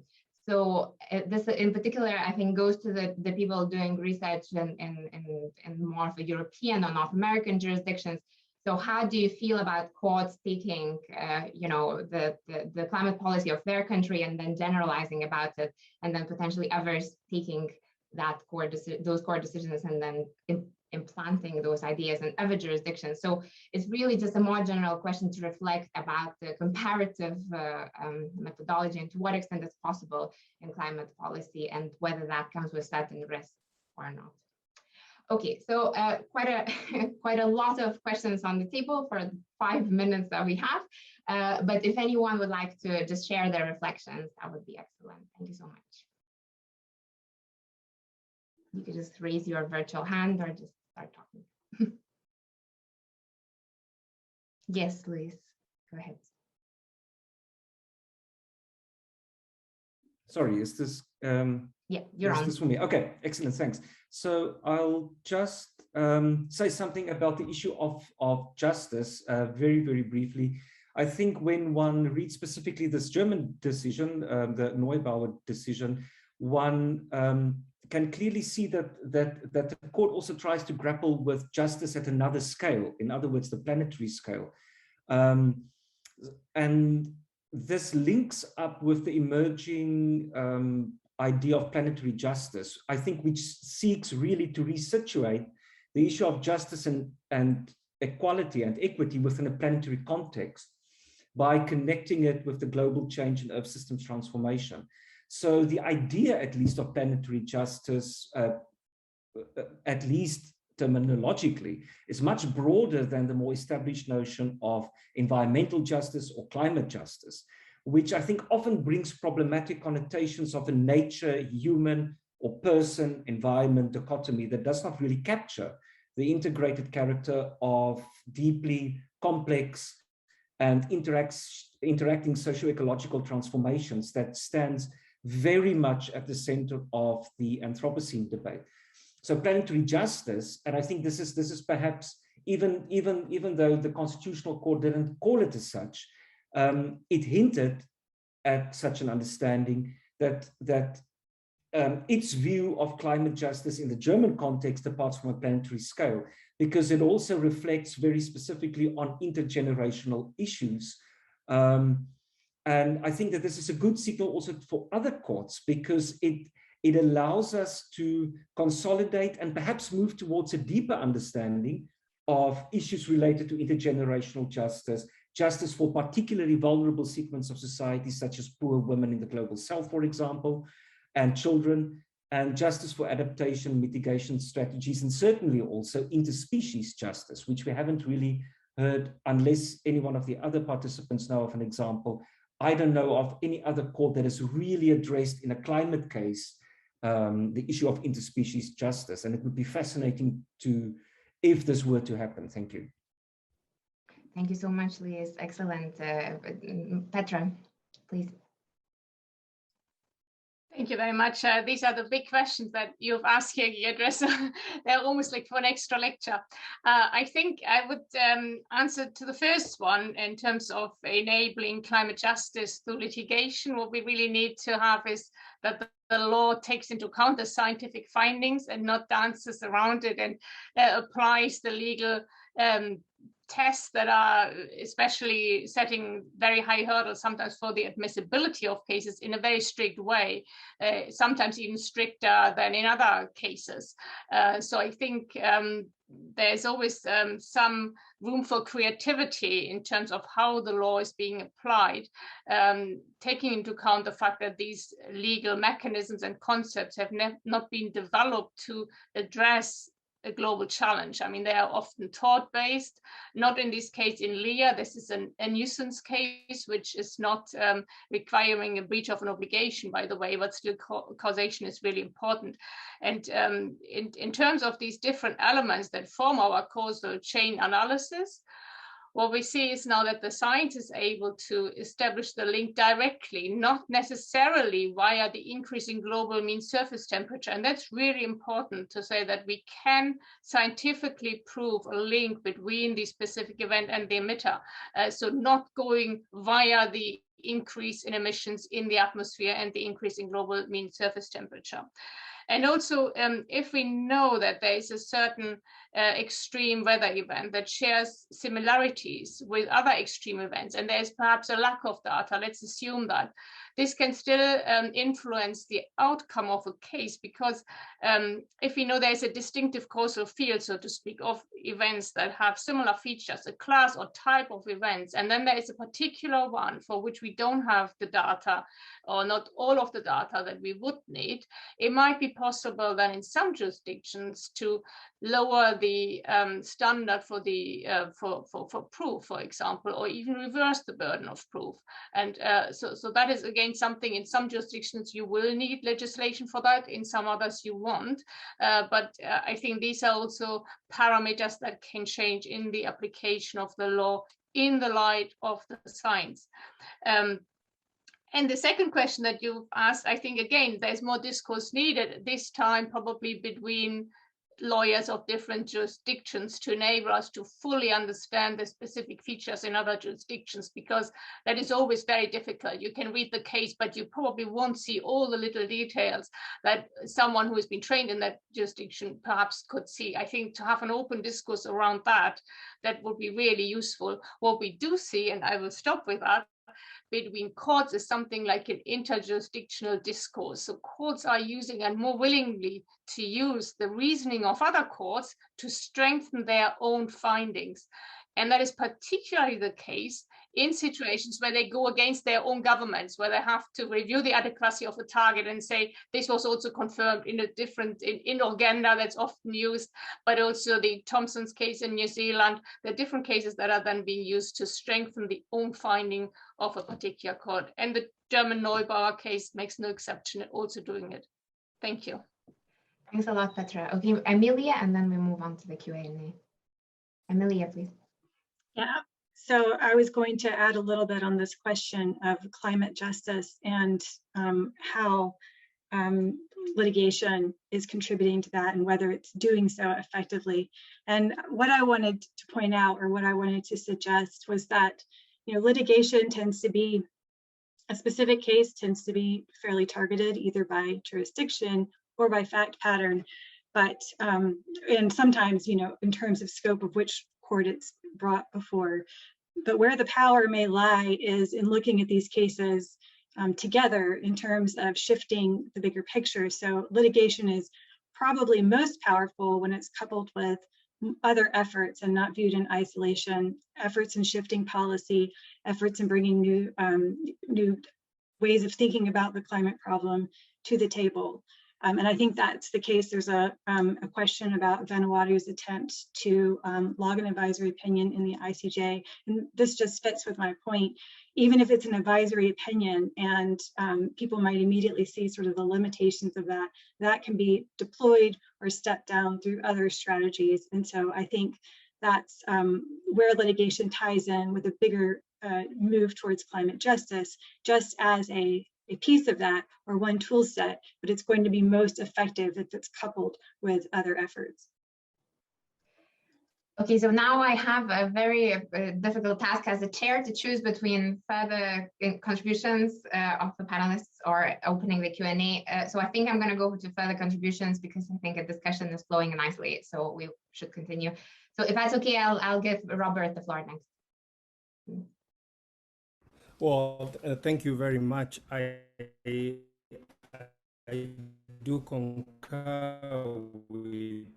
So this in particular, I think, goes to the people doing research in more of the European or North American jurisdictions. So how do you feel about courts taking, the climate policy of their country and then generalizing about it, and then potentially others taking those core decisions and then implanting those ideas in other jurisdictions? So it's really just a more general question to reflect about the comparative methodology and to what extent it's possible in climate policy, and whether that comes with certain risks or not. Okay, so quite a lot of questions on the table for 5 minutes that we have. But if anyone would like to just share their reflections, that would be excellent. Thank you so much. You could just raise your virtual hand or just start talking. Yes, Luis, go ahead. Sorry, is this? Yeah, you're on. This for me? Okay, excellent, thanks. So I'll just say something about the issue of justice very, very briefly. I think when one reads specifically this German decision, the Neubauer decision, one can clearly see that the court also tries to grapple with justice at another scale, in other words, the planetary scale. And this links up with the emerging idea of planetary justice, I think, which seeks really to resituate the issue of justice and equality and equity within a planetary context by connecting it with the global change and Earth systems transformation. So the idea, at least, of planetary justice, at least terminologically, is much broader than the more established notion of environmental justice or climate justice, which I think often brings problematic connotations of a nature, human, or person environment dichotomy that does not really capture the integrated character of deeply complex and interacting socio-ecological transformations that stands very much at the center of the Anthropocene debate. So planetary justice, and I think this is perhaps even though the Constitutional Court didn't call it as such, it hinted at such an understanding that its view of climate justice in the German context departs from a planetary scale, because it also reflects very specifically on intergenerational issues. And I think that this is a good signal also for other courts, because it allows us to consolidate and perhaps move towards a deeper understanding of issues related to intergenerational justice, justice for particularly vulnerable segments of society, such as poor women in the global south, for example, and children, and justice for adaptation, mitigation strategies, and certainly also interspecies justice, which we haven't really heard, unless any one of the other participants know of an example. I don't know of any other court that has really addressed in a climate case the issue of interspecies justice, and it would be fascinating if this were to happen. Thank you. Thank you so much, Liz. Excellent. Petra, please. Thank you very much. These are the big questions that you've asked here, Giedre, so they're almost like for an extra lecture. I think I would answer to the first one in terms of enabling climate justice through litigation. What we really need to have is that the law takes into account the scientific findings and not dances around it, and applies the legal tests that are especially setting very high hurdles sometimes for the admissibility of cases in a very strict way, sometimes even stricter than in other cases. So I think there's always some room for creativity in terms of how the law is being applied, taking into account the fact that these legal mechanisms and concepts have not been developed to address a global challenge. I mean, they are often tort-based, not in this case in LIA. This is a nuisance case, which is not requiring a breach of an obligation, by the way, but still causation is really important. And in terms of these different elements that form our causal chain analysis, what we see is now that the science is able to establish the link directly, not necessarily via the increase in global mean surface temperature. And that's really important to say that we can scientifically prove a link between the specific event and the emitter. So not going via the increase in emissions in the atmosphere and the increase in global mean surface temperature. And also, if we know that there is a certain extreme weather event that shares similarities with other extreme events, and there's perhaps a lack of data, let's assume that this can still influence the outcome of a case, because if we know there's a distinctive causal field, so to speak, of events that have similar features, a class or type of events, and then there is a particular one for which we don't have the data, or not all of the data that we would need, it might be possible then in some jurisdictions to lower the standard for the for proof, for example, or even reverse the burden of proof. And so that is again something in some jurisdictions you will need legislation for that, in some others you won't. But I think these are also parameters that can change in the application of the law in the light of the science. And the second question that you've asked, I think, again, there's more discourse needed, this time probably between lawyers of different jurisdictions, to enable us to fully understand the specific features in other jurisdictions, because that is always very difficult. You can read the case, but you probably won't see all the little details that someone who has been trained in that jurisdiction perhaps could see. I think to have an open discourse around that would be really useful. What we do see, and I will stop with that, between courts is something like an interjurisdictional discourse. So courts are using, and more willingly to use, the reasoning of other courts to strengthen their own findings. And that is particularly the case in situations where they go against their own governments, where they have to review the adequacy of a target and say, this was also confirmed in a different, in Uganda, that's often used, but also the Thompson's case in New Zealand. There are different cases that are then being used to strengthen the own finding of a particular court. And the German Neubauer case makes no exception at also doing it. Thank you. Thanks a lot, Petra. Okay, Amelia, and then we move on to the Q&A. Amelia, please. Yeah, so I was going to add a little bit on this question of climate justice and how litigation is contributing to that and whether it's doing so effectively. And what I wanted to point out, or what I wanted to suggest, was that litigation tends to be, a specific case tends to be fairly targeted either by jurisdiction or by fact pattern, but and sometimes in terms of scope of which court it's brought before. But where the power may lie is in looking at these cases together in terms of shifting the bigger picture. So litigation is probably most powerful when it's coupled with other efforts and not viewed in isolation, efforts in shifting policy, efforts in bringing new ways of thinking about the climate problem to the table. And I think that's the case. There's a question about Vanuatu's attempt to log an advisory opinion in the ICJ. And this just fits with my point. Even if it's an advisory opinion and people might immediately see sort of the limitations of that, that can be deployed or stepped down through other strategies. And so I think that's where litigation ties in with a bigger move towards climate justice, just as a piece of that or one tool set, but it's going to be most effective if it's coupled with other efforts. Okay, so now I have a very difficult task as a chair to choose between further contributions of the panelists or opening the Q&A. So I think I'm going to go to further contributions because I think a discussion is flowing nicely, so we should continue. So if that's okay, I'll give Robert the floor next. Well, thank you very much. I do concur with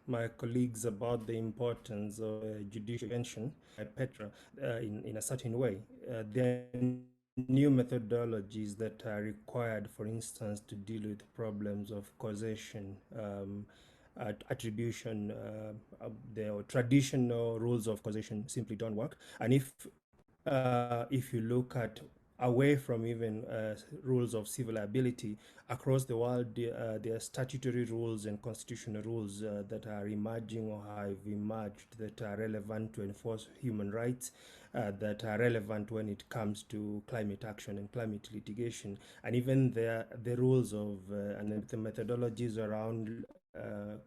my colleagues about the importance of judicial intervention by Petra in a certain way. There are new methodologies that are required, for instance, to deal with problems of causation, attribution. The traditional rules of causation simply don't work. And if you look at away from even rules of civil liability across the world, there are statutory rules and constitutional rules that are emerging or have emerged that are relevant to enforce human rights, that are relevant when it comes to climate action and climate litigation, and even the rules of and the methodologies around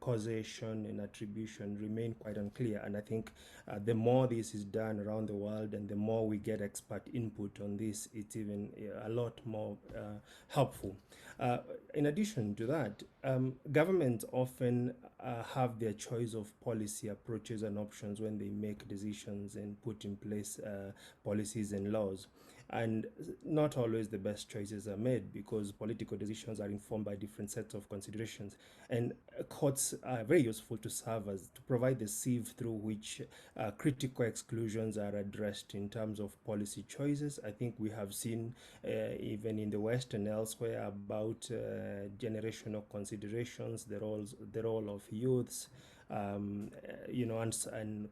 causation and attribution remain quite unclear. And I think the more this is done around the world and the more we get expert input on this, it's even a lot more helpful. In addition to that, governments often have their choice of policy approaches and options when they make decisions and put in place policies and laws. And not always the best choices are made because political decisions are informed by different sets of considerations. And courts are very useful to serve as to provide the sieve through which critical exclusions are addressed in terms of policy choices. I think we have seen even in the West and elsewhere about generational considerations, the role of youths, and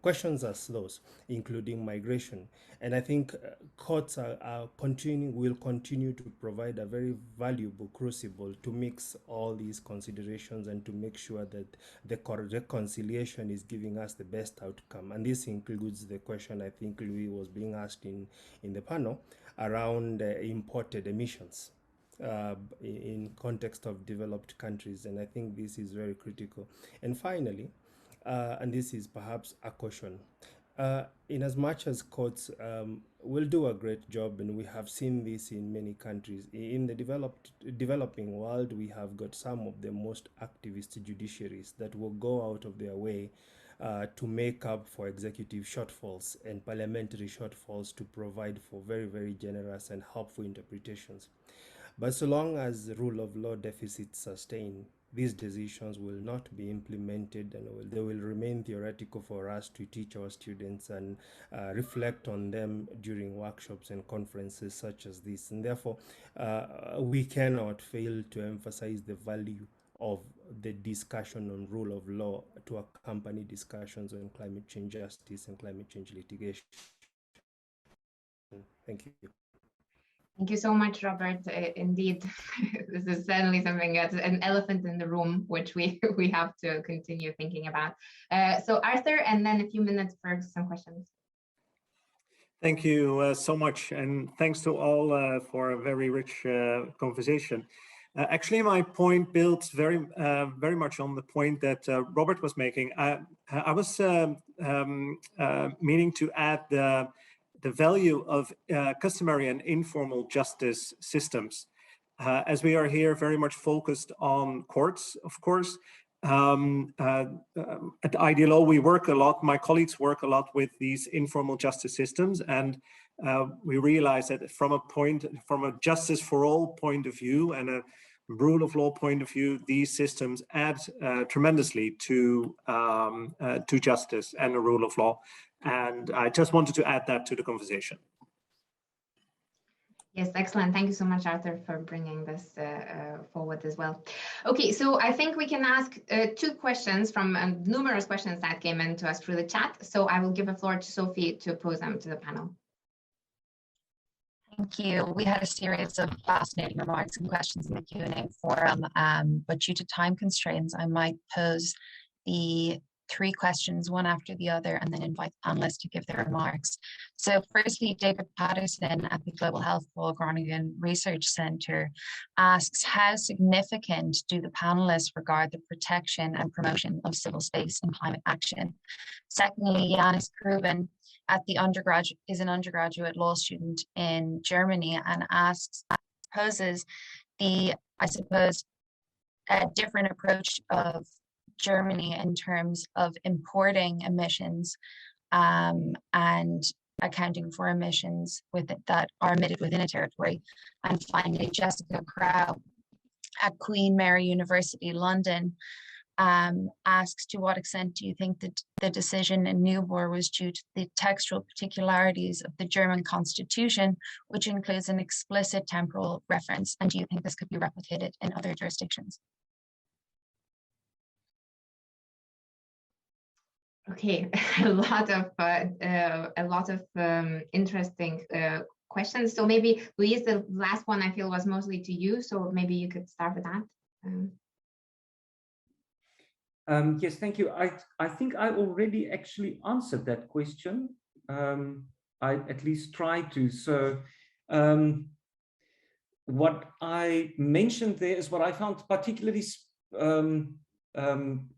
questions as those, including migration. And I think courts will continue to provide a very valuable crucible to mix all these considerations and to make sure that the reconciliation is giving us the best outcome. And this includes the question I think Louis was being asked in the panel around imported emissions in context of developed countries. And I think this is very critical. And finally, and this is perhaps a caution, in as much as courts will do a great job, and we have seen this in many countries, in the developing world, we have got some of the most activist judiciaries that will go out of their way to make up for executive shortfalls and parliamentary shortfalls to provide for very, very generous and helpful interpretations. But so long as the rule of law deficits sustain, these decisions will not be implemented, and they will remain theoretical for us to teach our students and reflect on them during workshops and conferences such as this. And therefore, we cannot fail to emphasize the value of the discussion on rule of law to accompany discussions on climate change justice and climate change litigation. Thank you. Thank you so much, Robert. Indeed, this is certainly something that's an elephant in the room, which we have to continue thinking about. So Arthur, and then a few minutes for some questions. Thank you so much, and thanks to all for a very rich conversation. Actually, my point builds very much on the point that Robert was making. I was meaning to add the value of customary and informal justice systems. As we are here very much focused on courts, of course. At IDLO, we work a lot, my colleagues work a lot with these informal justice systems, and we realize that from a justice for all point of view and a rule of law point of view, these systems add tremendously to justice and the rule of law. And I just wanted to add that to the conversation. Yes, excellent. Thank you so much, Arthur, for bringing this forward as well. Okay, so I think we can ask two questions from numerous questions that came in to us through the chat. So I will give the floor to Sophie to pose them to the panel. Thank you. We had a series of fascinating remarks and questions in the Q&A forum, but due to time constraints, I might pose the three questions, one after the other, and then invite panelists to give their remarks. So firstly, David Patterson at the Global Health Paul Groningen Research Centre asks, how significant do the panelists regard the protection and promotion of civil space in climate action? Secondly, Janis Kruben is an undergraduate law student in Germany and poses the, I suppose, a different approach of Germany in terms of importing emissions and accounting for emissions that are emitted within a territory. And finally, Jessica Crow at Queen Mary University, London, asks, to what extent do you think that the decision in Neubauer was due to the textual particularities of the German constitution, which includes an explicit temporal reference? And do you think this could be replicated in other jurisdictions? Okay, a lot of interesting questions. So maybe Louise, the last one I feel was mostly to you. So maybe you could start with that. Yes, thank you. I think I already actually answered that question. I at least tried to. So what I mentioned there is what I found particularly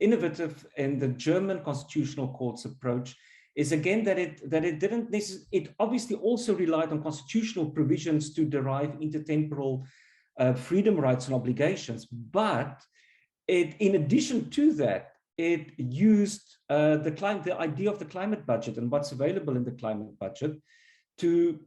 innovative in the German Constitutional Court's approach is again that it obviously also relied on constitutional provisions to derive intertemporal freedom rights and obligations, but in addition to that, it used the idea of the climate budget and what's available in the climate budget to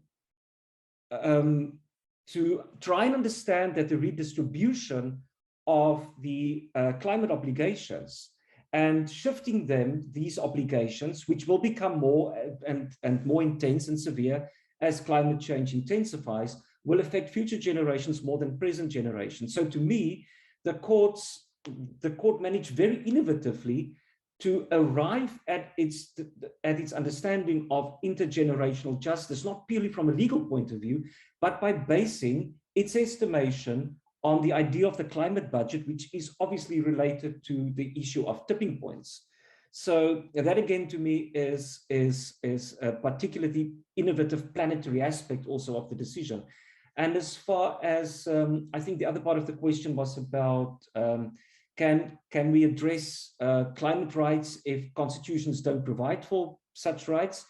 try and understand that the redistribution of the climate obligations and shifting these obligations, which will become more and more intense and severe as climate change intensifies, will affect future generations more than present generations. So to me, the court managed very innovatively to arrive at its understanding of intergenerational justice, not purely from a legal point of view, but by basing its estimation on the idea of the climate budget, which is obviously related to the issue of tipping points. So that again to me is a particularly innovative planetary aspect also of the decision. And as far as I think the other part of the question was about can we address climate rights if constitutions don't provide for such rights?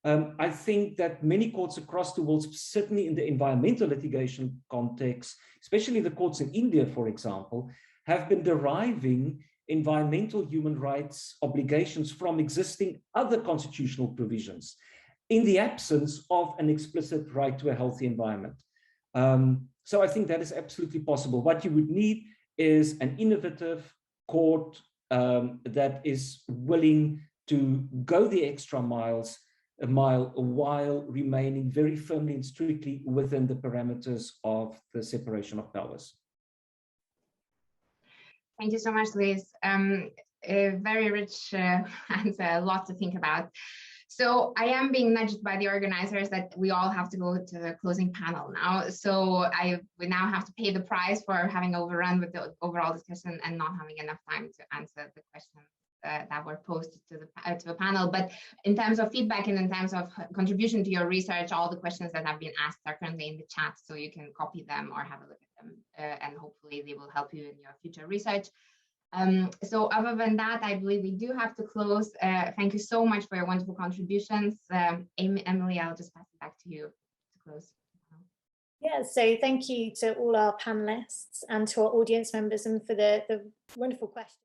I think that many courts across the world, certainly in the environmental litigation context, especially the courts in India, for example, have been deriving environmental human rights obligations from existing other constitutional provisions in the absence of an explicit right to a healthy environment. So I think that is absolutely possible. What you would need is an innovative court that is willing to go the extra mile while remaining very firmly and strictly within the parameters of the separation of powers. Thank you so much, Liz. A very rich answer, a lot to think about. So I am being nudged by the organizers that we all have to go to the closing panel now. So we now have to pay the price for having overrun with the overall discussion and not having enough time to answer the questions that were posted to the panel. But in terms of feedback and in terms of contribution to your research, all the questions that have been asked are currently in the chat, so you can copy them or have a look at them, and hopefully they will help you in your future research. So other than that, I believe we do have to close. Thank you so much for your wonderful contributions. Emily, I'll just pass it back to you to close. Yeah, so thank you to all our panelists and to our audience members and for the wonderful questions.